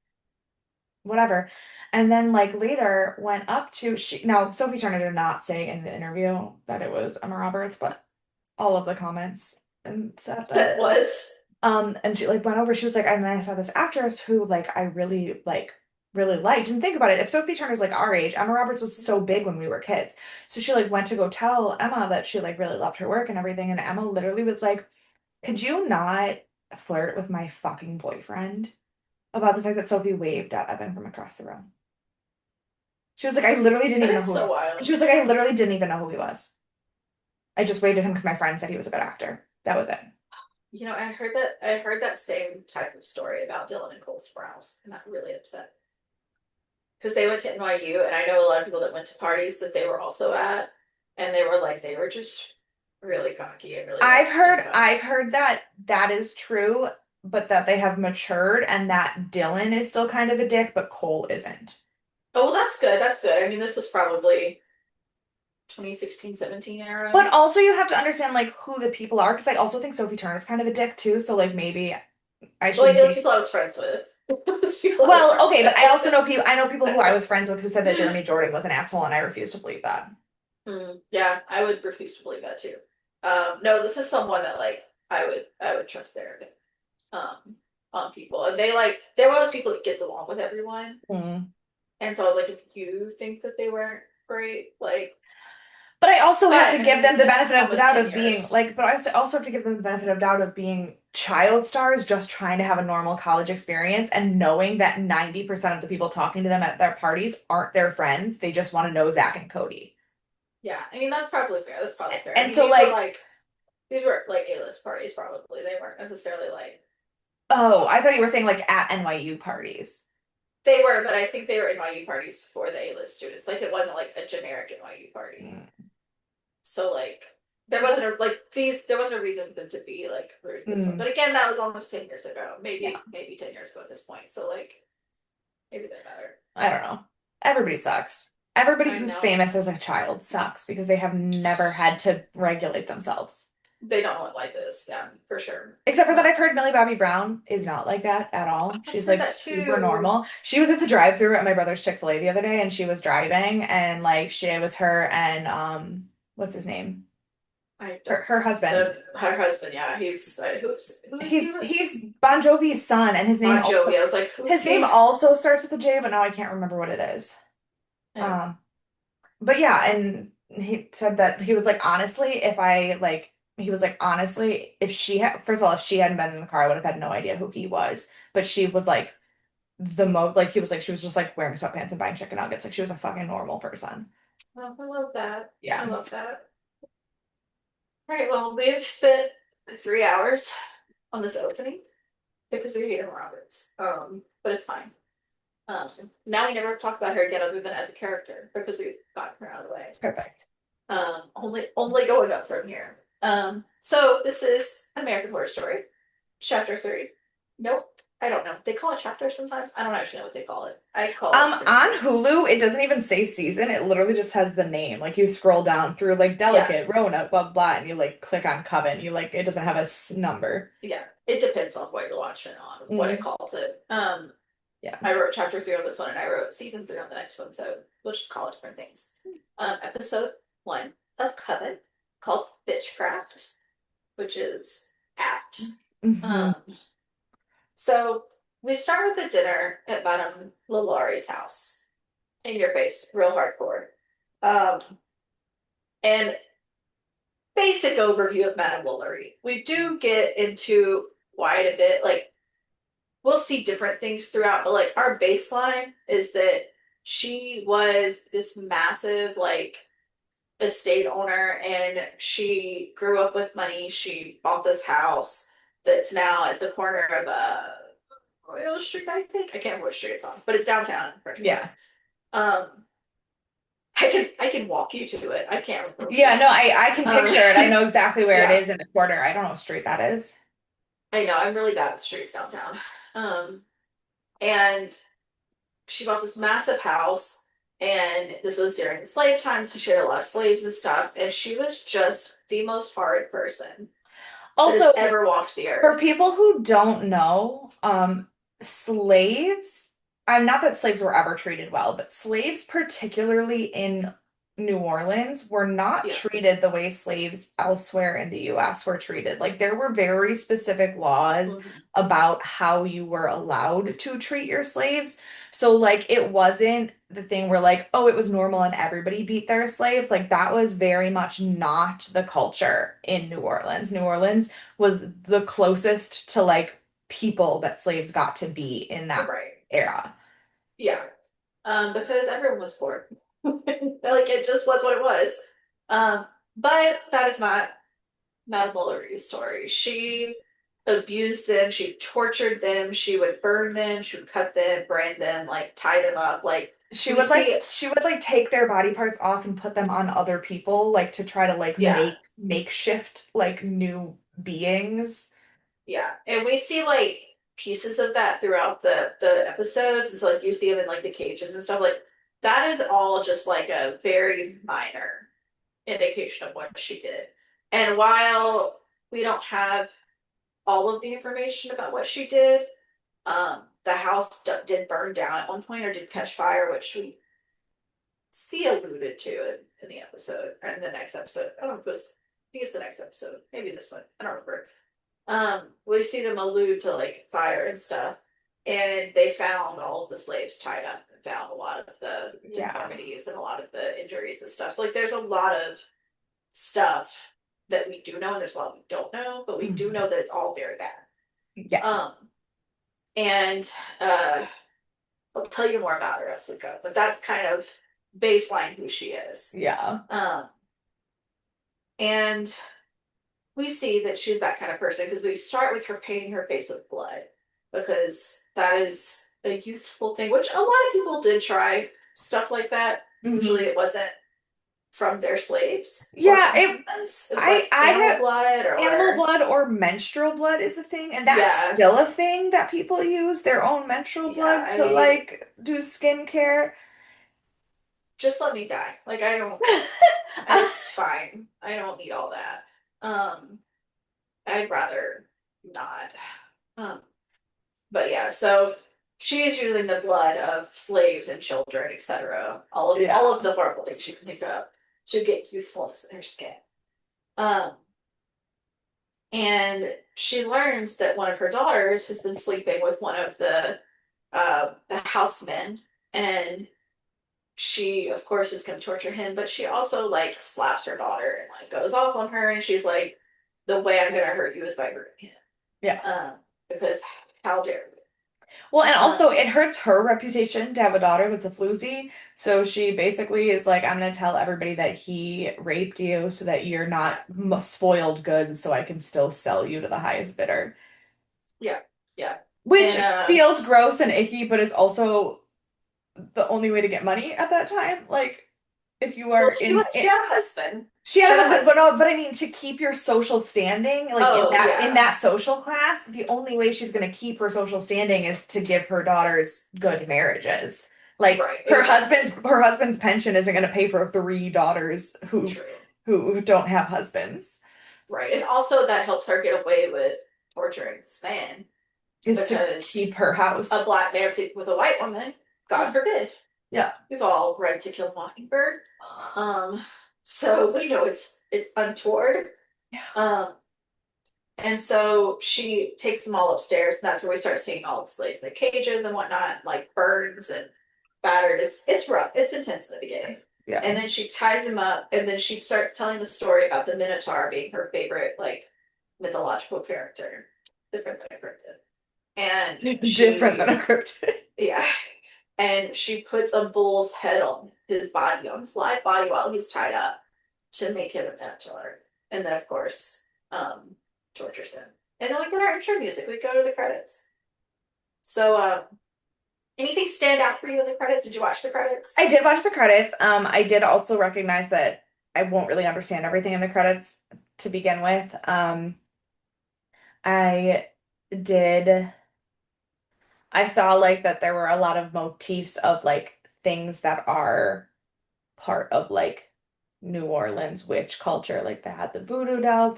whatever. And then like later went up to she now Sophie Turner did not say in the interview that it was Emma Roberts, but all of the comments and said That that was. and she like went over, she was like, and then I saw this actress who like I really liked. And think about it, if Sophie Turner's like our age, Emma Roberts was so big when we were kids. So she like went to go tell Emma that she like really loved her work and everything. And Emma literally was like, could you not flirt with my fucking boyfriend about the fact that Sophie waved at Evan from across the room? She was like, I literally didn't That even know is who. so And wild. she was like, I literally didn't even know who he was. I just waved at him because my friend said he was a good actor. That was it. You know, I heard that same type of story about Dylan and Cole Sprouse, and that really upset. Because they went to NYU, and I know a lot of people that went to parties that they were also at, and they were like they were just really cocky and really like stuck up. I've heard that that is true, but that they have matured and that Dylan is still kind of a dick, but Cole isn't. Oh, well, that's good. That's good. I mean, this was probably 2016, 17 era. But also you have to understand like who the people are, because I also think Sophie Turner's kind of a dick too, so like maybe I Well, like, shouldn't those take people I was friends with. Those people I was well, friends okay, but I also with. know people who I was friends with who said that Jeremy Jordan was an asshole, and I refuse to believe that. Yeah, I would refuse to believe that too. No, this is someone that like I would trust their um on people. And they like they're one of those people that gets along with everyone. Mm. And so I was like, if you think that they weren't great, like But I also have but to I give mean them it's the been benefit of the almost doubt 10 of being years. like, but I also have to give them the benefit of doubt of being child stars just trying to have a normal college experience and knowing that 90% of the people talking to them at their parties aren't their friends. They just want to know Zach and Cody. Yeah, I mean that's probably fair. That's probably fair. I And mean so like, these were like A-list parties probably. They weren't necessarily like oh, I thought you were saying like at NYU parties. they were, but I think they were NYU parties for the A-list students. Like it wasn't like a generic NYU party. Mm. So like there wasn't a like these there wasn't a reason for them to be like rude this one. Mm. But again, that was almost 10 years ago. Yeah, Maybe 10 years ago at this point. So like maybe they're better. I don't know. Everybody sucks. Everybody I who's know. famous as a child sucks because they have never had to regulate themselves. They don't know what life is, yeah, for sure. Except for that, Uh, I've heard Millie Bobby Brown is not like that at all. I've She's heard like that super too. normal. She was at the drive-thru at my brother's Chick-fil-A the other day and she was driving and like she it was her and what's his name? I don't Her husband. her husband, yeah, he's who's he with? He's Bon Jovi's son and Bon Jovi. I was like, who's his name he? also starts with a J, but now I can't remember what it is. Yeah. Um but yeah, and he said that he was like, honestly, if I like, he was like, honestly, if she had, first of all, if she hadn't been in the car, I would have had no idea who he was. But she was like, like, he was like, she was just like wearing sweatpants and buying chicken nuggets. Like, she was a fucking normal person. Oh, I love that. I Yeah, love that. All right, well, we've spent 3 hours on this opening because we hate Emma Roberts. But it's fine. Um, Now we never talk about her again other than as a character because we've gotten her out of the way. perfect. Only going up from here. So this is American Horror Story, Chapter 3. Nope, I don't know. They call it chapters sometimes. I don't actually know what they call it. I call it different On things. Hulu, it doesn't even say season. It literally just has the name. Like, you scroll down through like Yeah, Delicate, Rona, blah, blah, and you like click on Coven. You like, it doesn't have a number. yeah. It depends on what you're watching on, what it Mm, calls it. yeah. I wrote chapter 3 on this one and I wrote season 3 on the next one, so we'll just call it different things. Episode 1 of Coven called Bitchcraft, which is apt. Hmm. Um, so we start with a dinner at Madame Lalaure's house. In your face, real hardcore. And basic overview of Madame Lalaurie. We do get into quite a bit, like we'll see different things throughout, but like our baseline is that she was this massive like estate owner and she grew up with money. She bought this house that's now at the corner of Royal Street, I think. I can't remember what street it's on, but it's downtown in Yeah. particular. Um I can walk you to it. I can't remember what street Yeah, it's no, on. I can picture it. I know exactly where it Yeah, is in the quarter. I don't know what street that is. I know. I'm really bad with streets downtown. Um and she bought this massive house, and this was during the slave time, so she had a lot of slaves and stuff, and she was just the most horrid person that has Also, ever walked the for earth. people who don't know, slaves, I'm not that slaves were ever treated well, but slaves, particularly in New Orleans, were not Yeah. treated the way slaves elsewhere in the US were treated. Like, there were very specific laws Mhm. about how you were allowed to treat your slaves. So, like, it wasn't the thing where, like, oh, it was normal and everybody beat their slaves. Like, that was very much not the culture in New Orleans. New Orleans was the closest to like people that slaves got to be in that Right. era. Yeah. Because everyone was poor. Like it just was what it was. But that is not Madame Bovari's story. She abused them, she tortured them, she would burn them, she would cut them, brand them, like tie them up. Like we see, She would like take their body parts off and put them on other people like to try to like yeah, makeshift like new beings. yeah, and we see like pieces of that throughout the episodes. It's like you see them in like the cages and stuff. Like that is all just like a very minor indication of what she did. And while we don't have all of the information about what she did, the house did burn down at one point or did catch fire, which we see alluded to in the episode, or in the next episode. I don't know if it was, I think it's the next episode, maybe this one. I don't remember. We see them allude to like fire and stuff, and they found all of the slaves tied up and found a lot of the Yeah. deformities and a lot of the injuries and stuff. So like there's a lot of stuff that we do know, and there's a lot we don't know, but we do Mhm. know that it's all very bad. Yeah. Um, and I'll tell you more about her as we go, but that's kind of baseline who she is. Yeah. Um, and we see that she's that kind of person because we start with her painting her face with blood because that is a youthful thing, which a lot of people did try stuff like that. Usually Mhm. it wasn't from their slaves or Yeah, from it humans. It was I like I animal have blood animal or blood or menstrual blood is a thing, and that's yeah, still a thing that people use their own menstrual yeah. blood to I like do skincare. just let me die. Like I don't. It's fine. I don't need all that. Um, I'd rather not. Um, but yeah, so she is using the blood of slaves and children, etc. All of Yeah. the horrible things you can think of to get youthfulness in her skin. Um, and she learns that one of her daughters has been sleeping with one of the housemen, and she of course is going to torture him, but she also like slaps her daughter and like goes off on her, and she's like, the way I'm going to hurt you is by hurting him. Yeah. Because how dare Well, and you? also it hurts her reputation to have a daughter that's a floozy. So she basically is like, I'm gonna tell everybody that he raped you so that you're not Yeah, spoiled goods so I can still sell you to the highest bidder. yeah, yeah. Which And feels gross and icky, but is also the only way to get money at that time. Like if you are well, in she had a husband. she She had a had a husband, but husband. no, but I mean to keep your social standing, like Oh in yeah, that social class, the only way she's gonna keep her social standing is to give her daughters good marriages. Like right, exactly. her husband's pension isn't gonna pay for three daughters True. who don't have husbands. Right, and also that helps her get away with torturing this man Is to keep because her a house. black man sleeping with a white woman, God Yeah. forbid. Yeah. We've all read To Kill a Mockingbird. Um, so we know it's untoward. Yeah. Um, and so she takes them all upstairs, and that's where we start seeing all the slaves in the cages and whatnot, like burns and battered. It's rough. It's intense in the beginning. Yeah. And then she ties him up, and then she starts telling the story about the Minotaur being her favorite, like, mythological character, different than a cryptid. And Different than she, a cryptid. yeah, and she puts a bull's head on his body, on his live body while he's tied up to make him a Minotaur. And then, of course, tortures him. And then we get our intro music. We go to the credits. So, anything stand out for you in the credits? Did you watch the I credits? did watch the credits. I did also recognize that I won't really understand everything in the credits to begin with. I did. I saw like that there were a lot of motifs of like things that are part of like New Orleans witch culture. Like they had the voodoo dolls,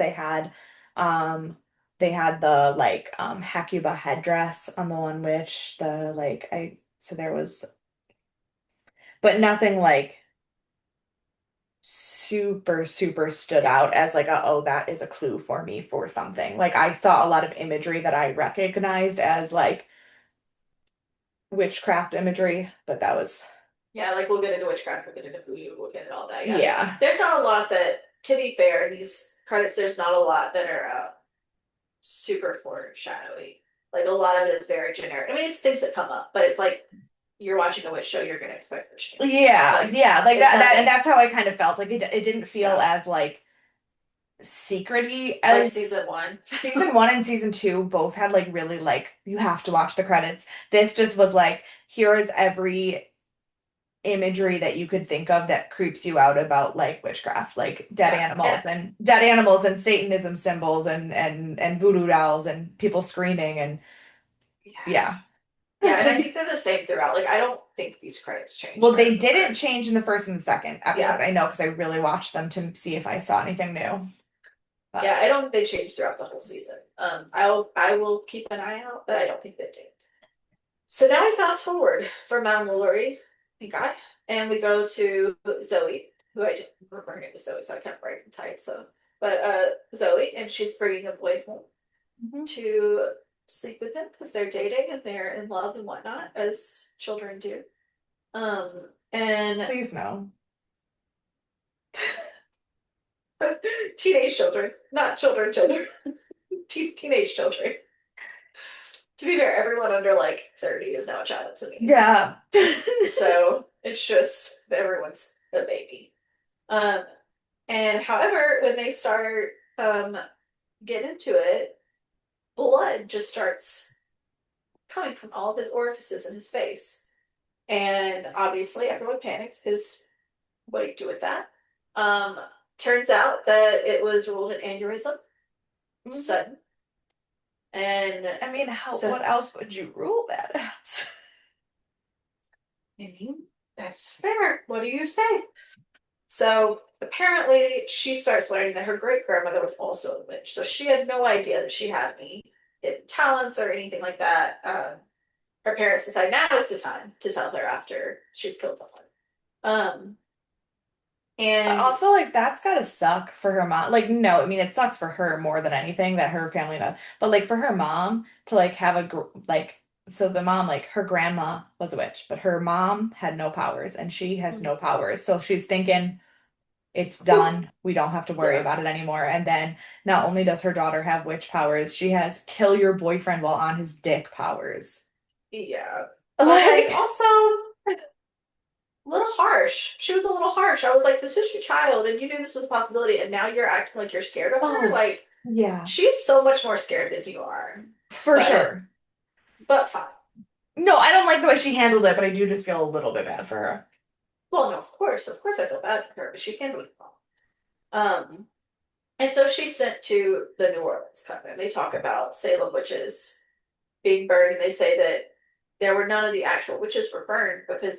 um they had the like Hakuba headdress on the one witch, the like I so there was but nothing like super stood out as like a oh that is a clue for me for something. Like I saw a lot of imagery that I recognized as like witchcraft imagery, but that was Yeah, like we'll get into witchcraft, we'll get into voodoo, we'll get into all that. Yeah, yeah. there's not a lot that, to be fair, these credits, there's not a lot that are super foreshadowy. Like a lot of it is very generic. I mean, it's things that come up, but it's like you're watching a witch show, you're gonna expect witch things to come up. Yeah, Like yeah, like it's that and nothing. that's how I kind of felt. Like it didn't feel Yeah, as like secrety like as season one. season one and season two both had like really like you have to watch the credits. This just was like here is every imagery that you could think of that creeps you out about like witchcraft, like Yeah, and dead animals and Satanism symbols and voodoo dolls and people screaming and yeah, yeah. yeah, and I think they're the same throughout. Like I don't think these credits change Well, very they didn't much. change in the first and the second episode. Yeah, I know because I really watched them to see if I saw anything new. yeah, But I don't think they change throughout the whole season. I will keep an eye out, but I don't think they do. So now we fast forward for Mount Lori, thank God, and we go to Zoe. who I didn't remember her name was Zoe, so I kept writing tight. So, but Zoe, and she's bringing a boy home Mhm. to sleep with him because they're dating and they're in love and whatnot, as children do. And Please no. teenage children, not children, teenage children. To be fair, everyone under like 30 is now a child to me. Yeah. So it's just everyone's a baby. Um, and however, when they start get into it, blood just starts coming from all of his orifices in his face. And obviously everyone panics because what do you do with that? Um, Turns out that it was ruled an aneurysm, Mhm. sudden. And I mean, so what else would you rule that as? I mean, that's fair. What do you say? So apparently, she starts learning that her great grandmother was also a witch. So she had no idea that she had any hidden talents or anything like that. Her parents decide now is the time to tell her after she's killed someone. Um, But and also, like, that's gotta suck for her mom. Like, no, I mean, it sucks for her more than anything that her family knows. But like for her mom to like have like, so the mom, like, her grandma was a witch, but her mom had no powers and she has no powers. So she's thinking it's done. We don't have to worry yeah, about it anymore. And then not only does her daughter have witch powers, she has kill your boyfriend while on his dick powers. yeah. But like Like, also a little harsh. She was a little harsh. I was like, this is your child, and you knew this was a possibility, and now you're acting like you're scared of her. oh, Like yeah, she's so much more scared than you are. for But sure. but fine. No, I don't like the way she handled it, but I do just feel a little bit bad for her. Well, no, of course, I feel bad for her, but she handled it wrong. Um, and so she's sent to the New Orleans Coven. They talk about Salem witches being burned, and they say that there were none of the actual witches were burned because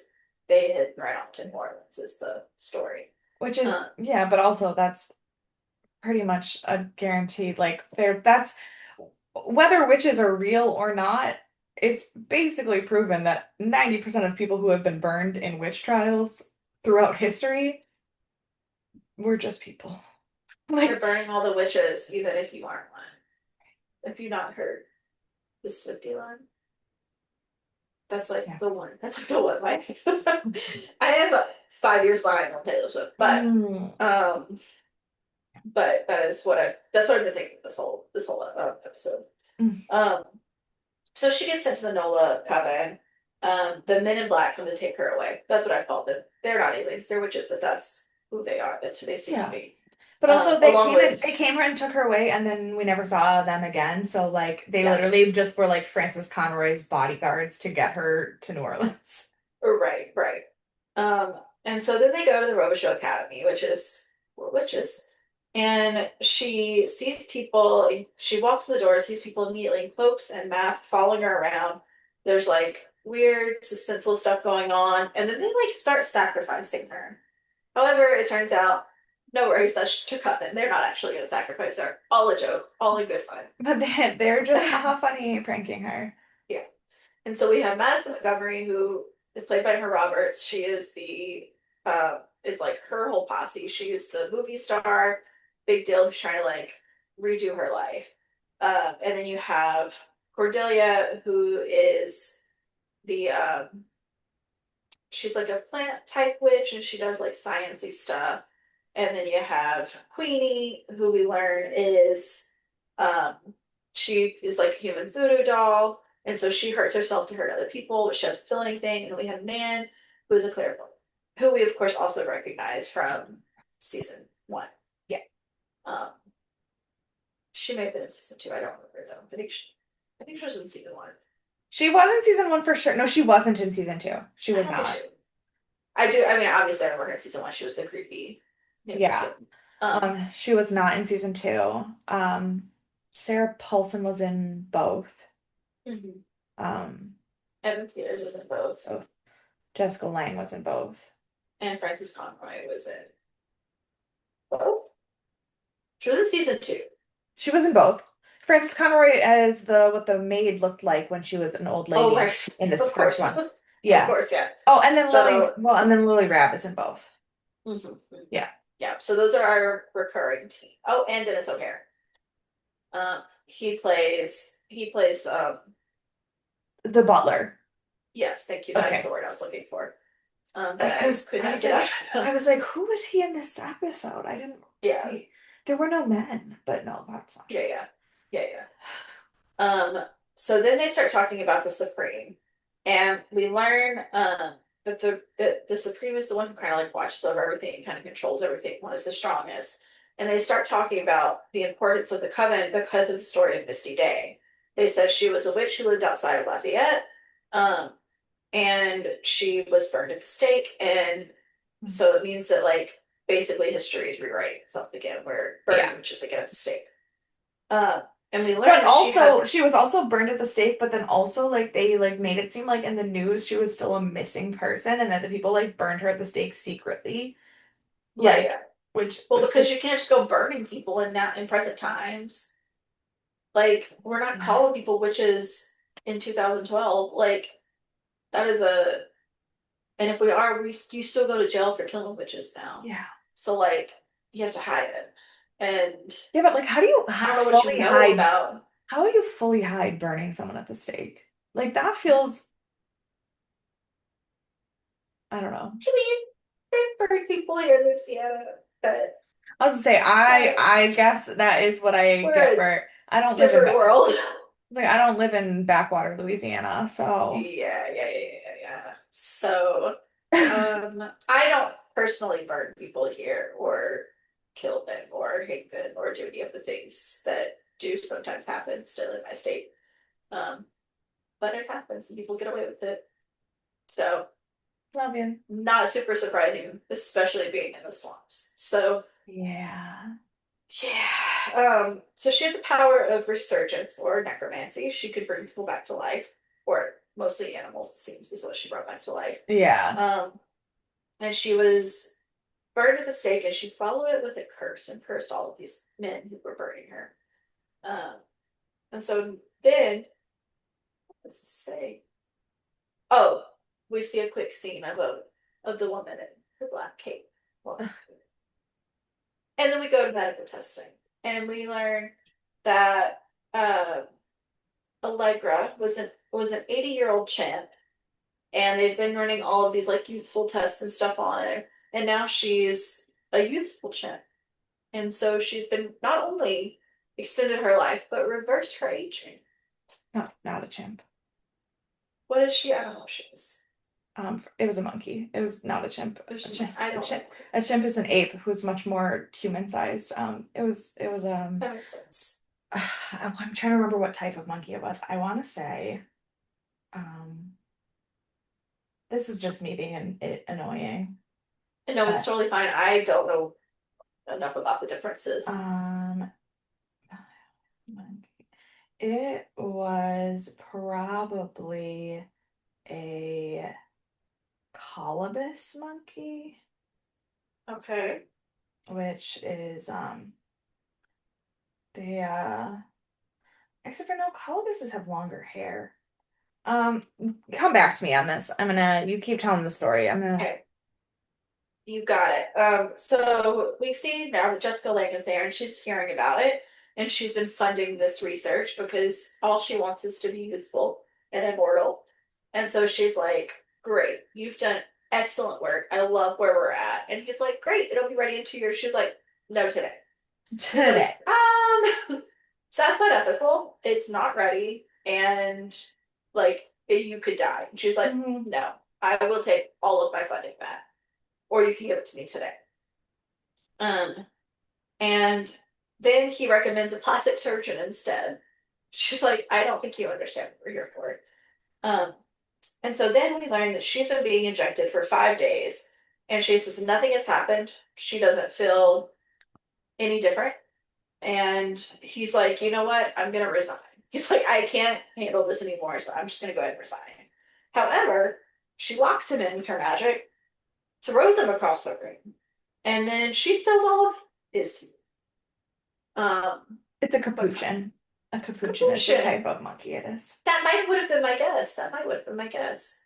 they had run off to New Orleans. Is the story? Which is, Um, yeah, but also that's pretty much a guaranteed, like, that's whether witches are real or not, it's basically proven that 90% of people who have been burned in witch trials throughout history were just people. they're Like, burning all the witches, even if you aren't one. If you not heard the Swifty line, that's like yeah. the one. That's like the one line. I am 5 years behind on Taylor Swift, Mm. but that is what that's what I've been thinking this whole episode. Mm. Um, so she gets sent to the NOLA coven. The men in black come to take her away. That's what I call them. They're not aliens, they're witches, but that's who they are. That's who they seem to Yeah. be. But also Along with they came here and took her away and then we never saw them again. So like they yeah, literally just were like Francis Conroy's bodyguards to get her to New Orleans. right, right. Um, and so then they go to the Robichaux Academy, which is for witches. And she sees people, she walks to the door, sees people immediately in cloaks and masks following her around. There's like weird, suspenseful stuff going on. And then they like start sacrificing her. However, it turns out, no worries, that's just her coven. They're not actually going to sacrifice her. All a joke, all in good fun. But they're just haha funny pranking her. Yeah. And so we have Madison Montgomery, who is played by her Roberts. She is it's like her whole posse. She's the movie star, big deal, who's trying to like redo her life. And then you have Cordelia, who is the she's like a plant type witch and she does like sciencey stuff. And then you have Queenie, who we learn is um she is like a human voodoo doll, and so she hurts herself to hurt other people, but she doesn't feel anything. And then we have Nan, who is a clairvoyant, who we of course also recognize from season one. Yeah. Um she may have been in season two, I don't remember though. I think she was in season one. She was in season one for sure. No, she wasn't in season two. She I was don't think she not. I do. I mean, obviously, I remember her in season one. She was the creepy neighborhood Yeah. kid. Um, She was not in season two. Sarah Paulson was in both. mhm. Um, Evan Peters was in both, both. Jessica Lange was in both. and Frances Conroy was in both. She was in season two. She was in both. Frances Conroy as the what the maid looked like when she was an old Oh, lady right. in this Of first course. one. Of Yeah. course, yeah. Oh, and then So, Lily Rabb is in both. Mhm. Yeah. Yeah, so those are our recurring team. Oh, and Dennis O'Hare. He plays The butler. yes, thank you, that is the Okay. word I was looking for. That I I was could I not was get like out of. I was like, who was he in this episode? I didn't Yeah, see. There were no men, but no, that's not yeah, true. yeah, yeah, yeah. So then they start talking about the Supreme, and we learn that the Supreme is the one who kind of like watches over everything and kind of controls everything, one is the strongest. And they start talking about the importance of the coven because of the story of Misty Day. They said she was a witch who lived outside of Lafayette, um, and she was burned at the stake, and so it means that like basically history is rewriting itself again. We're Yeah. burning witches again at the stake. Uh, and we learned But that she had also, she was also burned at the stake, but then also like they like made it seem like in the news she was still a missing person and that the people like burned her at the stake secretly. yeah, yeah. Like, which Well, was because you just, can't just go burning people in now in present times. Like, we're not yeah. calling people witches in 2012. Like, that is a, and if we are, you still go to jail for killing witches now. Yeah. So like, you have to hide it. And Yeah, but like how do you I don't know what you fully know hide about. how do you fully hide burning someone at the stake? Like that feels, I don't know. I mean, they've burned people here in Louisiana, but I was to say uh, I guess that is what I we're get a for I don't live in different world. like I don't live in backwater Louisiana, so Yeah, yeah, yeah, yeah, yeah. So, I don't personally burn people here or kill them or hate them or do any of the things that do sometimes happen still in my state. Um, but it happens and people get away with it. So, love you. not super surprising, especially being in the swamps. So, Yeah. yeah. So she had the power of resurgence or necromancy. She could bring people back to life, or mostly animals, it seems, is what she brought back to life. Yeah. Um, and she was burned at the stake, and she followed it with a curse and cursed all of these men who were burning her. Um, and so then, what does this say? Oh, we see a quick scene of the woman in her black cape. Well, and then we go to medical testing, and we learn that uh, Allegra was an 80-year-old champ, and they've been running all of these like youthful tests and stuff on her, and now she's a youthful champ. And so she's been not only extended her life, but reversed her aging. Not a chimp. What is she? I don't know what she is. It was a monkey. It was not a chimp. I don't know what A it chimp is is. an ape who's much more human sized. It was That makes sense. I'm trying to remember what type of monkey it was. I want to say, um, this is just me being annoying. No, it's But totally fine. I don't know enough about the differences. um, monkey. It was probably a colobus monkey, Okay. which is they except for no, colubuses have longer hair. Um, come back to me on this. You keep telling the story. I'm gonna, Okay. You got it. So we see now that Jessica Lange is there and she's hearing about it, and she's been funding this research because all she wants is to be youthful and immortal. And so she's like, great, you've done excellent work. I love where we're at. And he's like, great, it'll be ready in 2 years. She's like, no, today. He's today. like, that's not ethical. It's not ready. And like, you could die. And she's like, Mhm. no, I will take all of my funding back, or you can give it to me today. Um, and then he recommends a plastic surgeon instead. She's like, I don't think you understand what we're here for. Um, and so then we learn that she's been being injected for 5 days, and she says nothing has happened. She doesn't feel any different. And he's like, you know what? I'm gonna resign. He's like, I can't handle this anymore, so I'm just gonna go ahead and resign. However, she locks him in with her magic, throws him across the room, and then she spells all of his It's a what capuchin. A capuchin is the capuchin. type of monkey it is. That might would have been my guess. That might would have been my guess.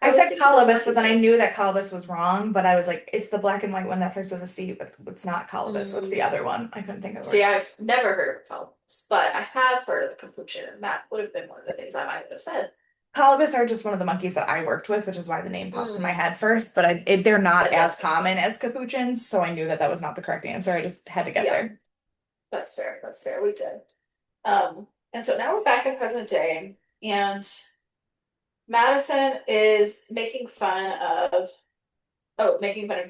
I I was said thinking those colobus, but monkeys then I too. knew that colobus was wrong, but I was like, it's the black and white one that starts with a C, but it's not colobus. What's the Mm. other one? I couldn't think of the See, word. I've never heard of colobus, but I have heard of the capuchin, and that would have been one of the things I might have said. Colobus are just one of the monkeys that I worked with, which is why the name pops in my Mm, head first, but they're not that as does make common sense. as capuchins, so I knew that that was not the correct answer. I just had to get Yeah, there. that's fair. That's fair. We did. And so now we're back in present day, and Madison is making fun of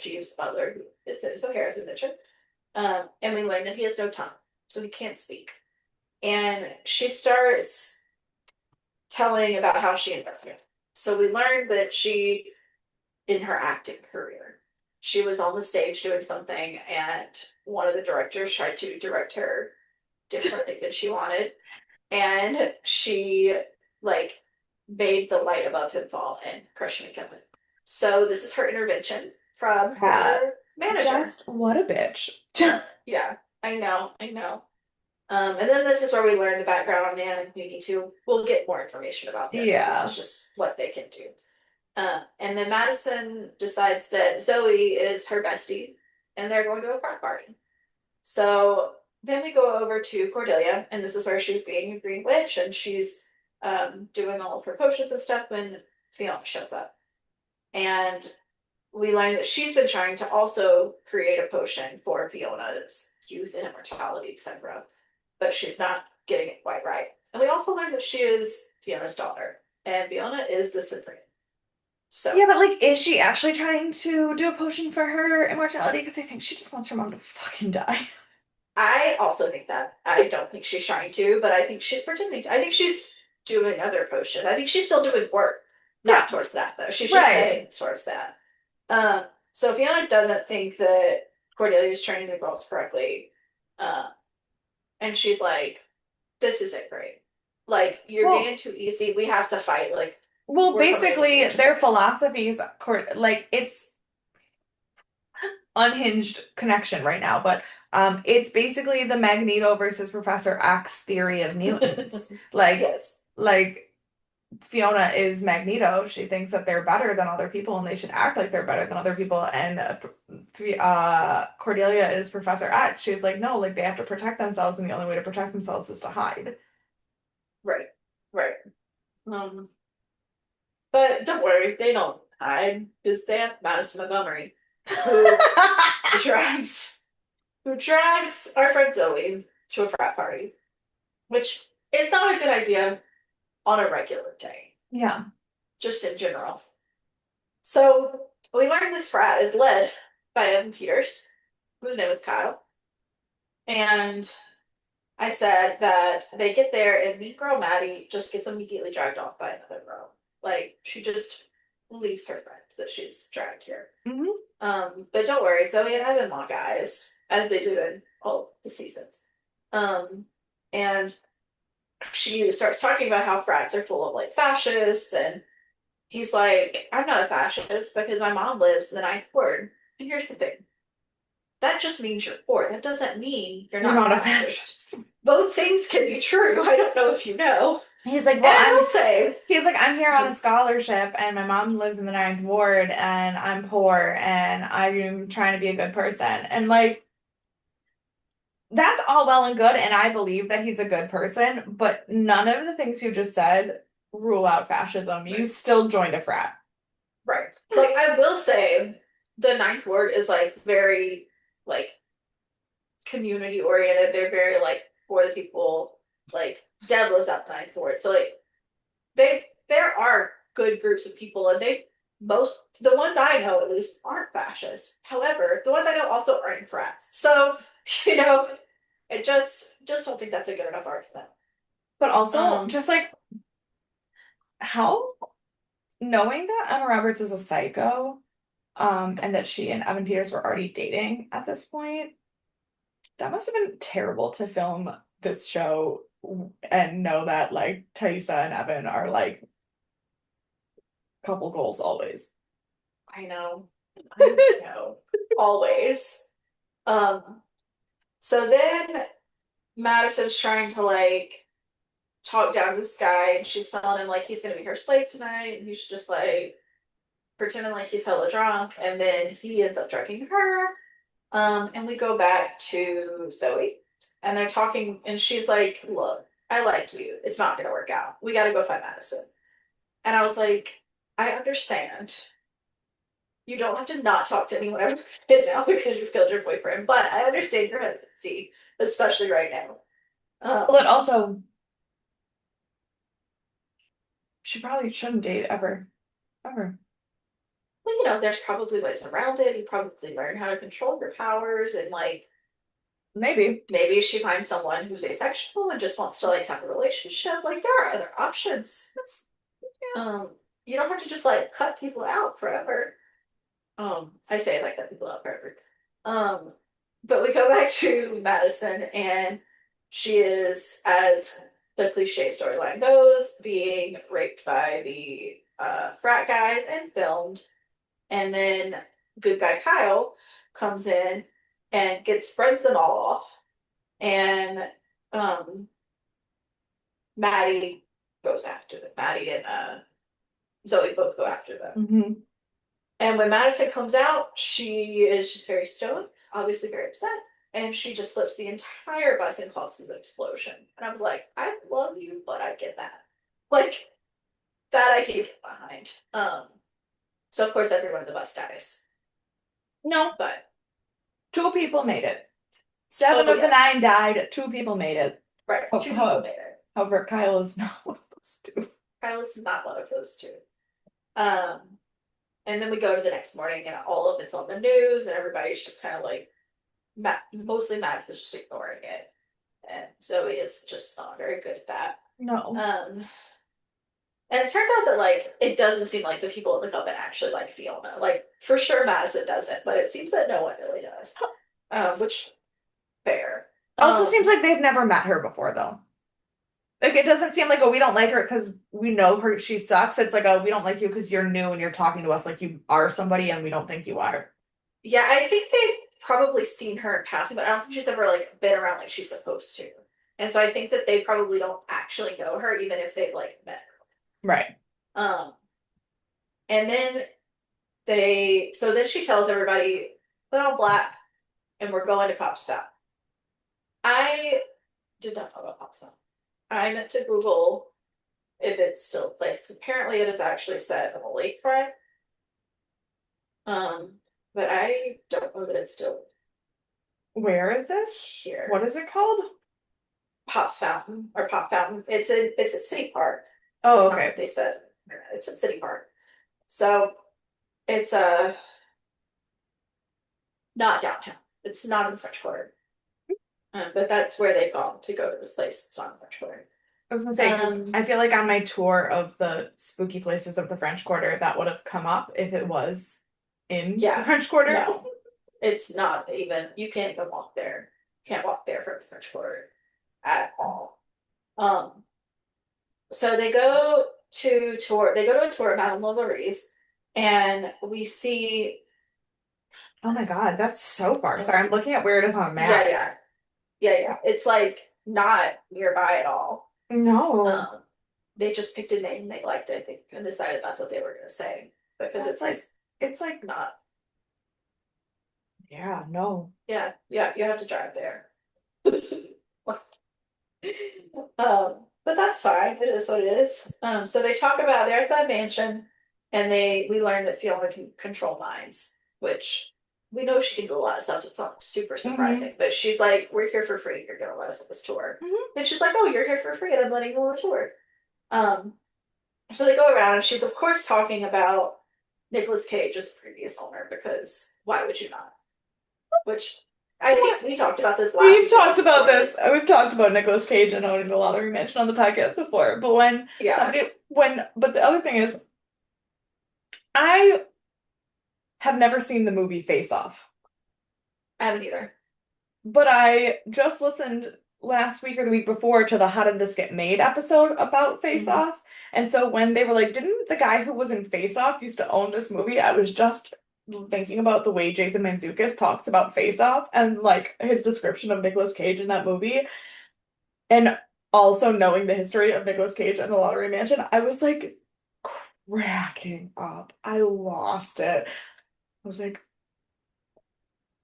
Jeeves Butler, who is Dennis O'Hara's mentioned. And we learn that he has no tongue, so he can't speak. And she starts telling about how she invented it. So we learned that in her acting career, she was on the stage doing something, and one of the directors tried to direct her differently than she wanted, and she like made the light above him fall and crush him and kill him. So this is her intervention from Cat. her manager. Just what a bitch. Just Yeah, I know. And then this is where we learn the background on Nan, and we'll get more information about them, but this is yeah. just what they can do. And then Madison decides that Zoe is her bestie, and they're going to a frat party. So then we go over to Cordelia, and this is where she's being a green witch, and she's doing all of her potions and stuff when Fiona shows up. And we learn that she's been trying to also create a potion for Fiona's youth and immortality, etc. But she's not getting it quite right. And we also learn that she is Fiona's daughter, and Fiona is the Supreme. So Yeah, but like, is she actually trying to do a potion for her immortality? Because I think she just wants her mom to fucking die. I also think that. I don't think she's trying to, but I think she's pretending to. I think she's doing other potions. I think she's still doing work, Yeah, not towards that though. She's just right. saying it's towards that. So Fiona doesn't think that Cordelia is training the girls correctly. Uh, and she's like, this isn't great. Like, you're Well, being too easy. We have to fight. Like, well, we're coming against the basically, witches their here. philosophies, like, it's unhinged connection right now, but it's basically the Magneto versus Professor X theory of mutants. Yes. Like Fiona is Magneto. She thinks that they're better than other people and they should act like they're better than other people. And Cordelia is Professor X. She's like, no, like they have to protect themselves, and the only way to protect themselves is to hide. Right. Right. Um, but don't worry, they don't hide because they have Madison Montgomery, who drags who drags our friend Zoe to a frat party, which is not a good idea on a regular day, Yeah. just in general. So we learned this frat is led by Evan Peters, whose name is Kyle. And I said that they get there and mean girl Maddie just gets immediately dragged off by another girl. Like she just leaves her friend that she's dragged here. Hmm. But don't worry, Zoe and Evan lock eyes, as they do in all the seasons. Um, and she starts talking about how frats are full of like fascists, and he's like, I'm not a fascist because my mom lives in the ninth ward. And here's the thing. That just means you're poor. That doesn't mean you're You're not a not a fascist. fascist. Both things can be true. I don't know if you know. He's like, And well, I will say, I'm here on a scholarship and my mom lives in the ninth ward and I'm poor and I'm trying to be a good person. And like, that's all well and good, and I believe that he's a good person, but none of the things you just said rule out fascism. You right, still joined a frat. right. Like I will say, the ninth ward is like very like community oriented. They're very like for the people. Like Deb lives out the ninth ward, so like there are good groups of people, and most the ones I know at least aren't fascist. However, the ones I know also aren't in frats. So you know, I just don't think that's a good enough argument. But also, Um, just like how knowing that Emma Roberts is a psycho, and that she and Evan Peters were already dating at this point, that must have been terrible to film this show and know that like Thaisa and Evan are like couple goals always. I know, I know, always. Um, so then Madison's trying to like talk down to this guy, and she's telling him like he's gonna be her slave tonight, and he's just like, pretending like he's hella drunk, and then he ends up drugging her. And we go back to Zoe, and they're talking, and she's like, "Look, I like you. It's not gonna work out. We gotta go find Madison." And I was like, "I understand. You don't have to not talk to anyone ever again now because you've killed your boyfriend, but I understand your hesitancy, especially right now." Well, it also, she probably shouldn't date ever. Ever. Well, you know, there's probably ways around it. You probably learn how to control your powers, and like Maybe. maybe she finds someone who's asexual and just wants to like have a relationship. Like there are other options. That's, Um, you don't have to just like cut people out forever. I say it like cut people out forever. Um, but we go back to Madison, and she is, as the cliche storyline goes, being raped by the frat guys and filmed. And then good guy Kyle comes in and gets spreads them all off. And um, Maddie goes after them. Maddie and Zoe both go after them. hmm And when Madison comes out, she is just very stoned, obviously very upset, and she just flips the entire bus and causes an explosion. And I was like, I love you, but I get that. Like that I can get behind. So of course everyone in the bus dies. No, But two people made it. Seven oh of the yeah, nine died. Two people made it. right. Oh, Two people made it. however, Kyle is not one of those two. I was not one of those two. Um, and then we go to the next morning, and all of it's on the news, and everybody's just kind of like, mostly Max is just ignoring it, and Zoe is just not very good at that. No. And it turns out that like it doesn't seem like the people in the coven actually like Fiona. Like for sure Madison doesn't, but it seems that no one really does. Which fair. Also Um, seems like they've never met her before, though. Like, it doesn't seem like, oh, we don't like her because we know her, she sucks. It's like, oh, we don't like you because you're new and you're talking to us like you are somebody and we don't think you are. yeah, I think they've probably seen her in passing, but I don't think she's ever like been around like she's supposed to. And so I think that they probably don't actually know her, even if they've like met Right. her. And then so then she tells everybody, put on black, and we're going to Popstop. I did not know about Popstop. I meant to Google if it's still a place, because apparently it is actually set on the lakefront. Um, but I don't know that it's still Where is this? here. What is it called? Pop's Fountain or Pop Fountain. It's at City Park. Oh, It's not okay. what they said. It's at City Park. So it's not downtown. It's not in the French Quarter. But that's where they've gone to go to this place. It's not in the French Quarter. I was gonna say, because I feel like on my tour of the spooky places of the French Quarter, that would have come up if it was in the Yeah, French Quarter. no, it's not even. You can't even walk there. You can't walk there from the French Quarter at all. Um, so they go to tour. They go to a tour of Madame Bovary's, and we see. Oh my God, that's so far. Sorry, I'm looking at where it is on a Yeah, map. yeah, yeah, yeah. It's like not nearby at all. No. Um, they just picked a name they liked, I think, and decided that's what they were going to say because It's like, not. yeah, no. Yeah, yeah. You have to drive there. But that's fine. It is what it is. So they talk about they're at that mansion, and we learn that Fiona can control minds, which we know she can do a lot of stuff. It's not super hmm surprising, but she's like, "We're here for free. You're gonna let us on this tour." hmm And she's like, "Oh, you're here for free, and I'm letting you on the tour." Um, so they go around, and she's of course talking about Nicolas Cage's previous owner because why would you not? Which I think we talked about this last We've week or the talked week about before. this. We've talked about Nicolas Cage and owning the lottery mansion on the podcast before. But Yeah, but the other thing is, I have never seen the movie Face Off. I haven't either. But I just listened last week or the week before to the How Did This Get Made episode about Face Mhm. Off. And so when they were like, didn't the guy who was in Face Off used to own this movie? I was just thinking about the way Jason Mantzoukas talks about Face Off and like his description of Nicolas Cage in that movie. And also knowing the history of Nicolas Cage and the Lottery Mansion, I was like cracking up. I lost it. I was like,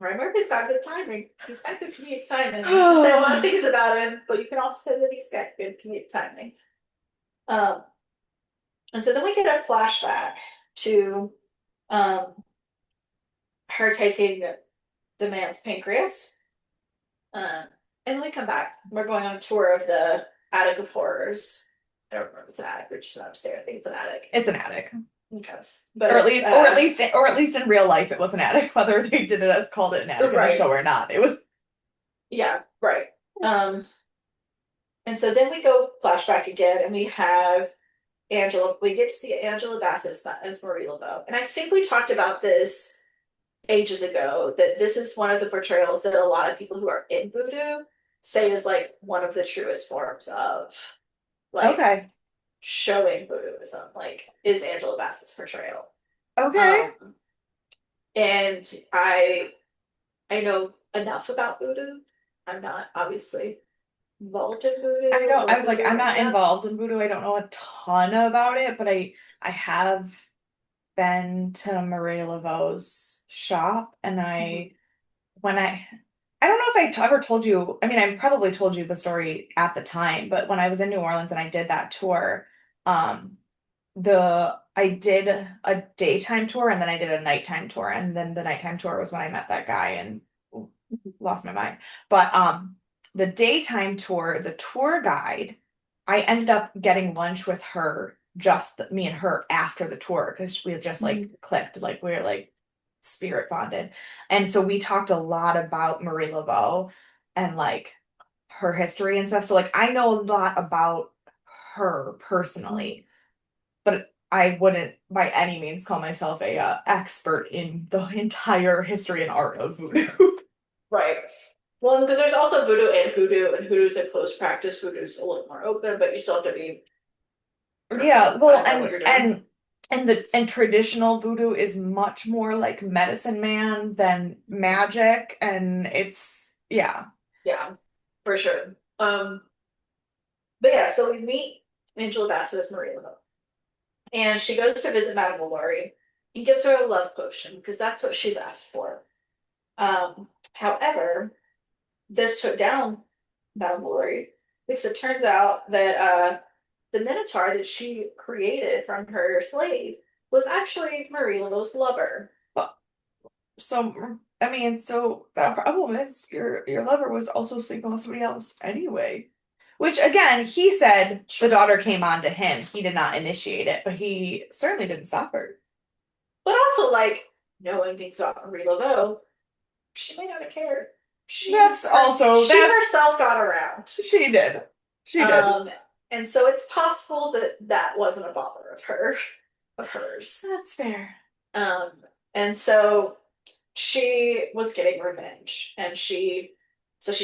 Ryan Murphy's got good timing. He's got good comedic timing. You can say a lot of things about him, but you can also say that he's got good comedic timing. Um, and so then we get a flashback to um her taking the man's pancreas. Um, and then we come back. We're going on a tour of the attic of horrors. I don't remember if it's an attic or just an upstairs. I think it's an attic. it's an attic. Okay. But Or at it's least, or at least in real life, it was an attic. Whether they did it as called it an attic in the right. show or not, it was. Yeah, right. Um, and so then we go flashback again, and we have Angela. We get to see Angela Bassett as Marie Laveau, and I think we talked about this ages ago. That this is one of the portrayals that a lot of people who are in voodoo say is like one of the truest forms of like Okay. showing voodooism. Like is Angela Bassett's portrayal. Okay. Um, and I know enough about voodoo. I'm not obviously involved in I voodoo know. I or was like, voodoo I'm like not that. involved in voodoo. I don't know a ton about it, but I have been to Marie Laveau's shop, and Mhm. I don't know if ever told you. I mean, I probably told you the story at the time, but when I was in New Orleans and I did that tour, um, I did a daytime tour and then I did a nighttime tour, and then the nighttime tour was when I met that guy and lost my mind. But the daytime tour, the tour guide, I ended up getting lunch with her, just me and her after the tour because we had just like Mhm. clicked, like we were like spirit bonded. And so we talked a lot about Marie Laveau and like her history and stuff. So like I know a lot about her personally, but I wouldn't by any means call myself a expert in the entire history and art of voodoo. Right. Well, because there's also voodoo and hoodoo, and hoodoo's a closed practice. Voodoo's a little more open, but you still have to be Yeah, careful, well, kind of know what you're doing. and traditional voodoo is much more like medicine man than Mhm. magic, and it's yeah. Yeah, for sure. But yeah, so we meet Angela Bassett as Marie Laveau, and she goes to visit Madame Lalaurie and gives her a love potion because that's what she's asked for. However, this took down Madame Lalaurie because it turns out that the Minotaur that she created from her slave was actually Marie Laveau's lover. But so I mean, so the problem is your lover was also sleeping with somebody else anyway. Which again, he said the daughter came on to him. He did not initiate it, but he certainly didn't stop her. But also, like, knowing things about Marie Laveau, she may not have cared. She That's herself got around. she did. She did. Um, and so it's possible that that wasn't a bother of hers. That's fair. Um, and so she was getting revenge, and she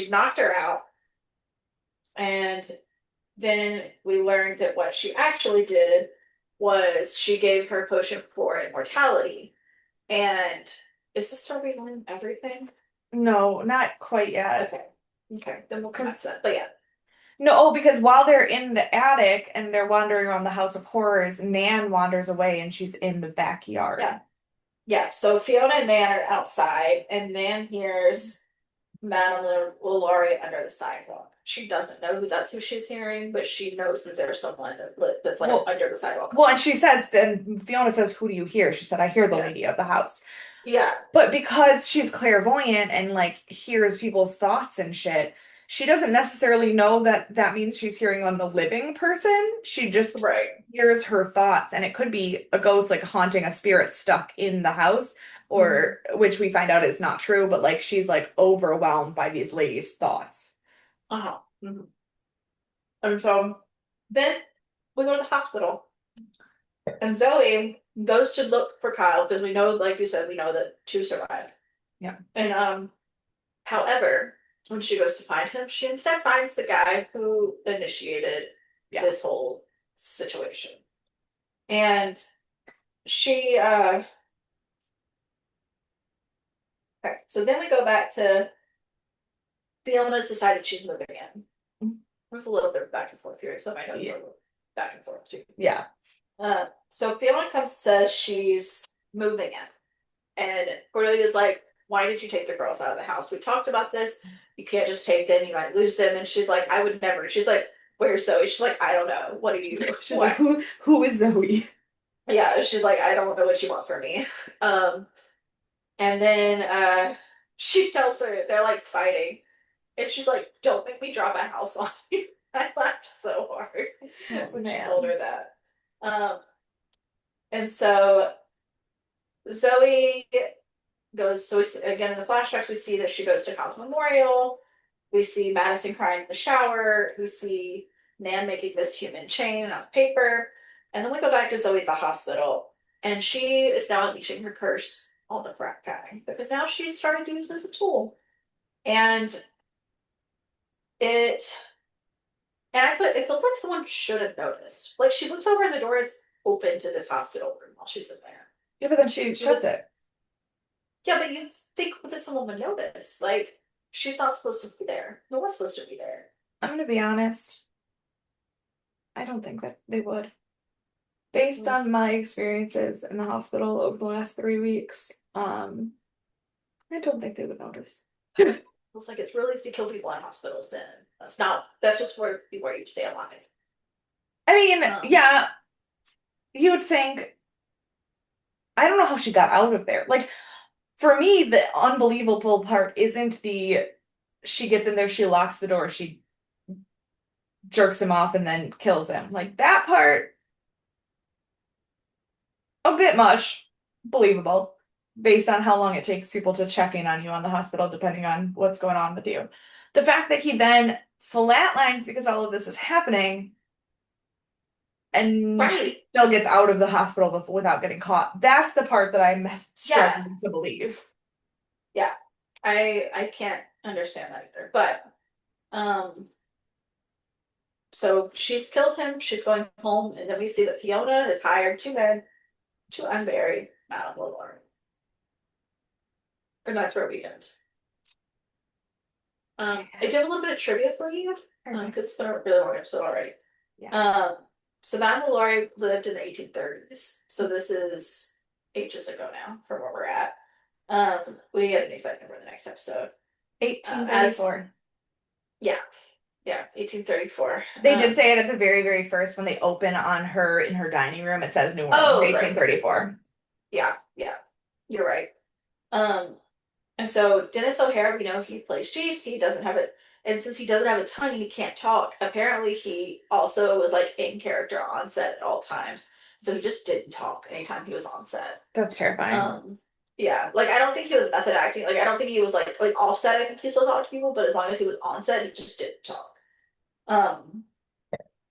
knocked her out, and then we learned that what she actually did was she gave her potion for immortality. And is this where we learn everything? No, not quite yet. Okay. Okay. Then we'll come back to Because that. But yeah. no, oh, because while they're in the attic and they're wandering around the House of Horrors, Nan wanders away and she's in the Yeah. backyard. Yeah. So Fiona and Nan are outside, and Nan hears Madeline Lalaurie under the sidewalk. She doesn't know that's who she's hearing, but she knows that there's someone that's like Well, under the sidewalk. well, and she says, then Fiona says, "Who do you hear?" She said, "I hear the Yeah. lady of the house." Yeah. But because she's clairvoyant and like hears people's thoughts and shit, she doesn't necessarily know that that means she's hearing on a living person. She just Right. hears her thoughts, and it could be a ghost like haunting a spirit stuck in the house, Mm-hmm. or which we find out is not true, but like she's like overwhelmed by these ladies' thoughts. Uh-huh. Mm-hmm. And so then we go to the hospital, and Zoe goes to look for Kyle because we know, like you said, we know that two survived. Yeah. And however, when she goes to find him, she instead finds the guy who initiated Yeah. this whole situation. And she okay, so then we go back to Fiona's decided she's moving in. With a little bit of back and forth here, so my notes are Yeah. a little back and forth too. Yeah. So Fiona comes says she's moving in, and Cordelia's like, "Why did you take the girls out of the house? We talked about this. You can't just take them. You might lose them." And she's like, "I would never." She's like, "Where's Zoe?" She's like, "I don't know. What do you? She's like, What?" who is Zoe? Yeah, she's like, "I don't know what you want from me." Um, and then she tells her they're like fighting, and she's like, "Don't make me drop a house on you." I laughed so hard Oh when she told man. her that. Um, and so Zoe goes, so again in the flashbacks, we see that she goes to Kyle's memorial. We see Madison crying in the shower. We see Nan making this human chain out of paper. And then we go back to Zoe at the hospital. And she is now unleashing her curse on the frat guy because now she's starting to use it as a tool. And it, and I put, it feels like someone should have noticed. Like she looks over and the door is open to this hospital room while she's in there. Yeah, but then she You would shuts it. Yeah, but you'd think that someone would notice. Like, she's not supposed to be there. No one's supposed to be there. I'm gonna be honest. I don't think that they would. Based Mm. on my experiences in the hospital over the last 3 weeks, I don't think they would notice. It's like it's really easy to kill people in hospitals then. That's just where you stay alive. I mean, Um, yeah, you would think, I don't know how she got out of there. Like, for me, the unbelievable part isn't the she gets in there, she locks the door, she jerks him off and then kills him. Like that part, a bit much, believable, based on how long it takes people to check in on you on the hospital, depending on what's going on with you. The fact that he then flatlines because all of this is happening and she right. still gets out of the hospital without getting caught. That's the part that I'm Yeah. struggling to believe. Yeah. I can't understand that either. But um so she's killed him, she's going home, and then we see that Fiona has hired two men to unbury Madame Lalaurie. And that's where we end. I did a little bit of trivia for you, Okay. because it's been a really long episode already. Yeah. Um, so Madame Lalaurie lived in the 1830s. So this is ages ago now from where we're at. We get an exact number in the next episode. As 1834. Yeah, yeah, 1834. They did say it at the very, very first when they open on her in her dining room. It says New Orleans, Oh, right. 1834. Yeah, yeah, you're right. Um, And so Dennis O'Hare, we know he plays Jeeves. He doesn't have it, and since he doesn't have a tongue, he can't talk. Apparently, he also was like in character on set at all times. So he just didn't talk anytime he was on set. That's terrifying. Um, yeah, like I don't think he was method acting. Like I don't think he was like off set. I think he still talked to people, but as long as he was on set, he just didn't talk. Um,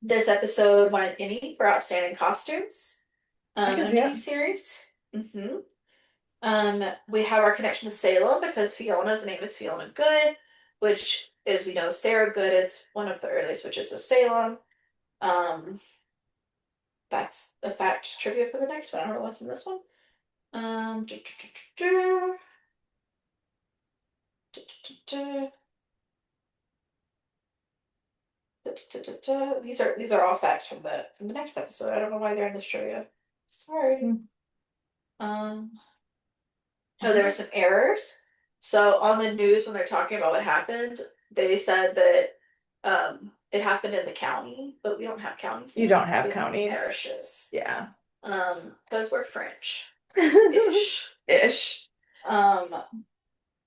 this episode won an Emmy for outstanding costumes. I can In a see it. miniseries. Mm-hmm. We have our connection to Salem because Fiona's name is Fiona Good, which, as we know, Sarah Good is one of the earliest witches of Salem. Um, that's a fact trivia for the next one. I don't know what's in this one. Um, do, do, do, do, do, do, these are all facts from the next episode. I don't know why they're in this trivia. Sorry. Hmm. Um, No, there were some errors. So on the news, when they're talking about what happened, they said that it happened in the county, but we don't have counties You here. don't have We have counties. parishes. Yeah. Because we're French-ish. Ish. Um,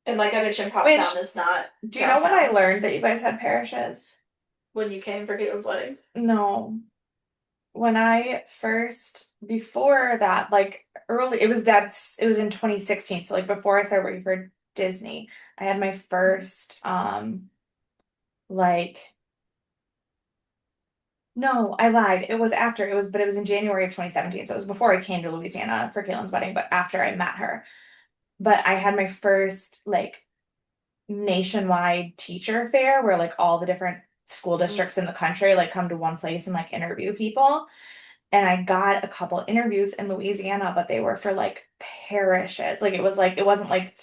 and like I mentioned, Which, Pottstown is not do you know when I downtown. learned that you guys had parishes? When you came for Caitlin's wedding. No. When I first, before that, like early, it was in 2016. So like before I started working for Disney, I had my first, like, no, I lied. It was after, but it was in January of 2017. So it was before I came to Louisiana for Caitlin's wedding, but after I met her. But I had my first like nationwide teacher fair where like all the different school Mm. districts in the country like come to one place and like interview people. And I got a couple interviews in Louisiana, but they were for like parishes. Like it was like it wasn't like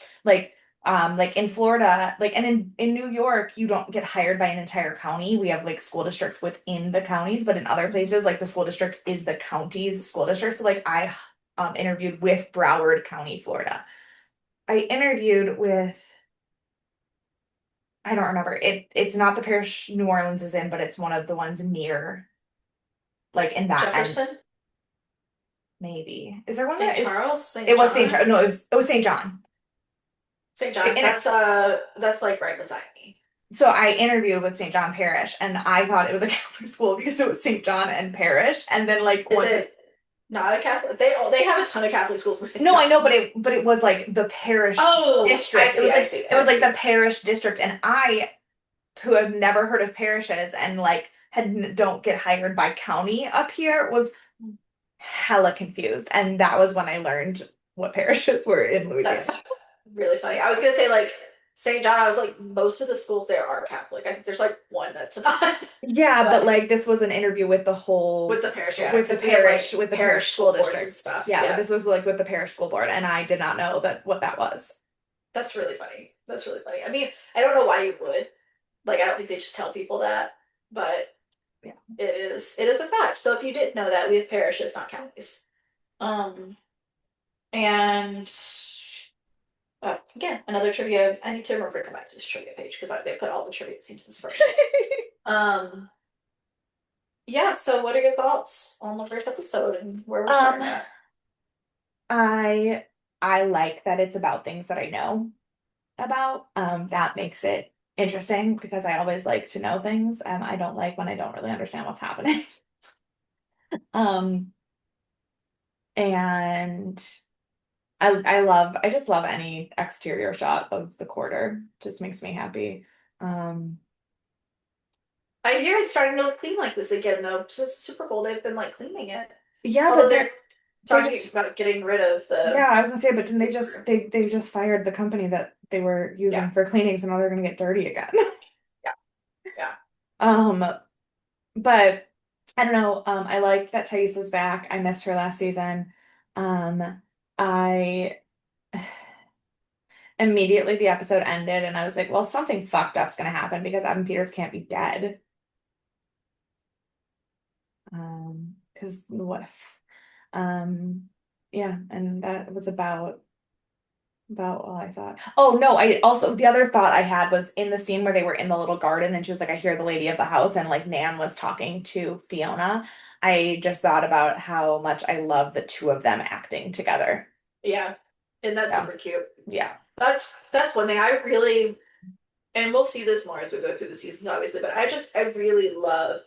Like in Florida, like and in New York, you don't get hired by an entire county. We have like school districts within the counties, but in other places, like the school district is the county's school district. So like I interviewed with Broward County, Florida. I interviewed with I don't remember. It's not the parish New Orleans is in, but it's one of the ones near like in that end. Jefferson, Maybe. Is there one St. that is Charles, it St. was St. Charles. John, No, it was St. John. St. So I, John. inter- That's like right beside me. so I interviewed with St. John Parish and I thought it was a Catholic school because it was St. John and Parish. And then like Is once it not a Catholic? They have a ton of Catholic schools in St. no, I know, John. but it was like the parish Oh, I district. It see, was I like see, it I was like see. the parish district and I who have never heard of parishes and like don't get hired by county up here was hella confused. And that was when I learned what parishes were in Louisiana. That's really funny. I was gonna say like St. John. I was like most of the schools there are Catholic. I think there's like one that's not, Yeah, but but like this was an interview with the with whole the parish, yeah, because we have like with the parish parish school school boards and district. stuff. Yeah, but Yeah, this was like with the parish school board, and I did not know that what that was. that's really funny. That's really funny. I mean, I don't know why you would. Like, I don't think they just tell people that, but Yeah. it is a fact. So if you didn't know that, we have parishes, not counties. Um, and again, another trivia. I need to remember to come back to this trivia page because they put all the trivia scenes in this first one. Um, yeah. So, what are your thoughts on the first episode and where we're Um, starting at? I I like that it's about things that I know about. That makes it interesting because I always like to know things. I don't like when I don't really understand what's happening. Um, and I just love any exterior shot of the quarter. Just makes me happy. Um, I hear it's starting to look clean like this again, though. Since the Super Bowl, they've been like cleaning it. yeah, Although but they're they talking just about getting rid of yeah, the. I was gonna say, but didn't they just fired the company that they were Yeah, using for cleaning, so now they're gonna get dirty again. yeah, yeah. Um, but I don't know. I like that Thais is back. I missed her last season. Um, I immediately the episode ended and I was like, well, something fucked up's gonna happen because Evan Peters can't be dead. Because what if? Yeah, and that was about all I thought. Oh no, I also the other thought I had was in the scene where they were in the little garden and she was like, I hear the lady of the house, and like Nan was talking to Fiona. I just thought about how much I love the two of them acting together. Yeah, and that's So super cute. yeah. That's one thing I really, and we'll see this more as we go through the seasons, obviously. But I really love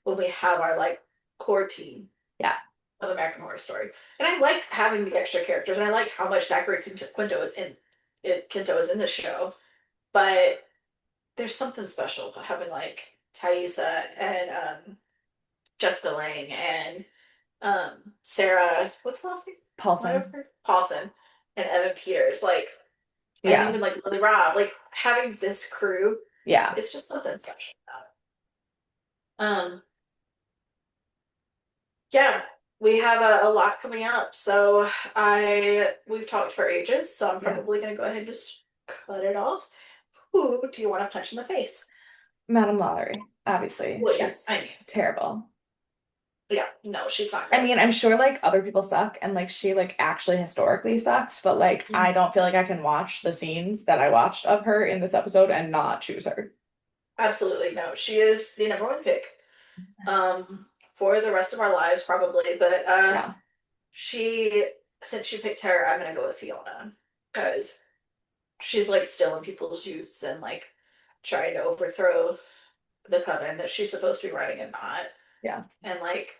when we have our like core team Yeah. of American Horror Story, and I like having the extra characters, and I like how much Zachary Quinto is in Quinto is in the show. But there's something special about having like Thaisa and Jessica Lange and Sarah, what's the last name? Paulson. Whatever. Paulson and Evan Peters, like, and Yeah. even like Lily Robb, like having this crew, Yeah. it's just something special about it. Yeah, we have a lot coming up. So we've talked for ages, so I'm Yeah. probably gonna go ahead and just cut it off. Who do you want to punch in the face? Madame Lalaurie, obviously. Well, yeah, She's I mean, terrible. yeah, no, she's not I great. mean, I'm sure like other people suck and like she like actually historically sucks, but like I Mhm. don't feel like I can watch the scenes that I watched of her in this episode and not choose her. Absolutely no. She is the number one pick. For the rest of our lives, probably. But Yeah. she, since you picked her, I'm gonna go with Fiona because she's like still in people's youths and like trying to overthrow the coven that she's supposed to be running and not. Yeah. And like,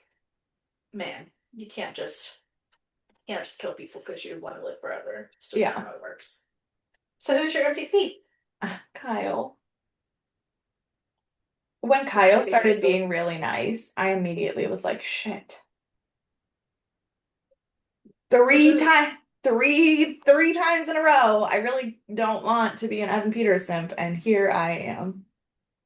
man, you can't just kill people because you want to live forever. It's just not Yeah. how it works. So who's your MVP? Kyle. When It's Kyle gonna be started Rachel. being really nice, I immediately was like, shit. Which is Three times in a row. I really don't want to be an Evan Peters simp, and here I am.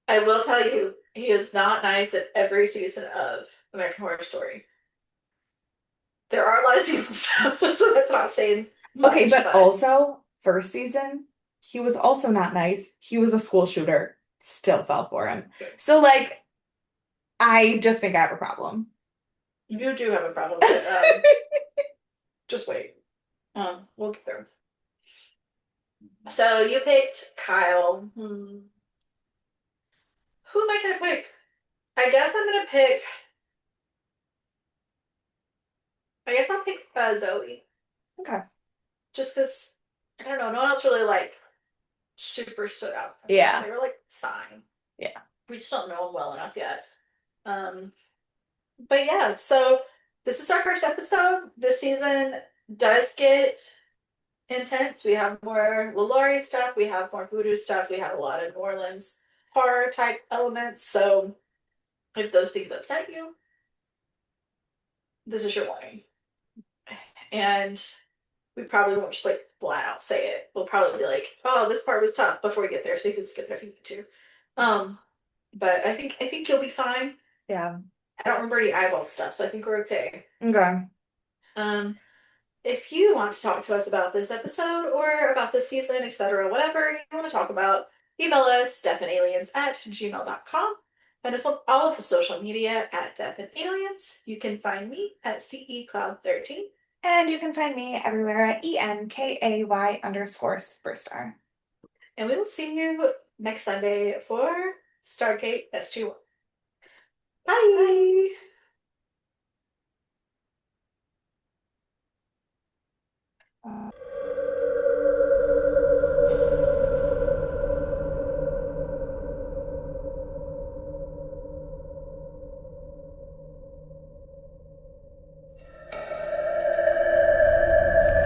I will tell you, he is not nice at every season of American Horror Story. There are a lot of seasons, so that's not saying Okay, much, but but also first season. He was also not nice. He was a school shooter. Still fell for him. So like, I just think I have a problem. You do have a problem, but just wait. We'll get there. So you picked Kyle. Who am I gonna pick? I guess I'm gonna pick. I guess I'll pick Zoe. Okay. Just because I don't know, no one else really like super stood out for me. Yeah. They were like fine. Yeah. We just don't know them well enough yet. Um, but yeah, so this is our first episode. This season does get intense. We have more Lalaurie stuff, we have more voodoo stuff, we have a lot of New Orleans horror type elements. So if those things upset you, this is your warning. And we probably won't just like flat out say it. We'll probably be like, "Oh, this part was tough" before we get there, so you can skip it if you need to. Um, but I think you'll be fine. Yeah. I don't remember any eyeball stuff, so I think we're okay. Okay. Um, if you want to talk to us about this episode or about this season, etc., whatever you want to talk about, email us deathandaliens@gmail.com. Find us on all of the social media at Death and Aliens. You can find me at CECloud13. And you can find me everywhere at ENKAY_Superstar. And we will see you next Sunday for Stargate SG1. Bye! Bye.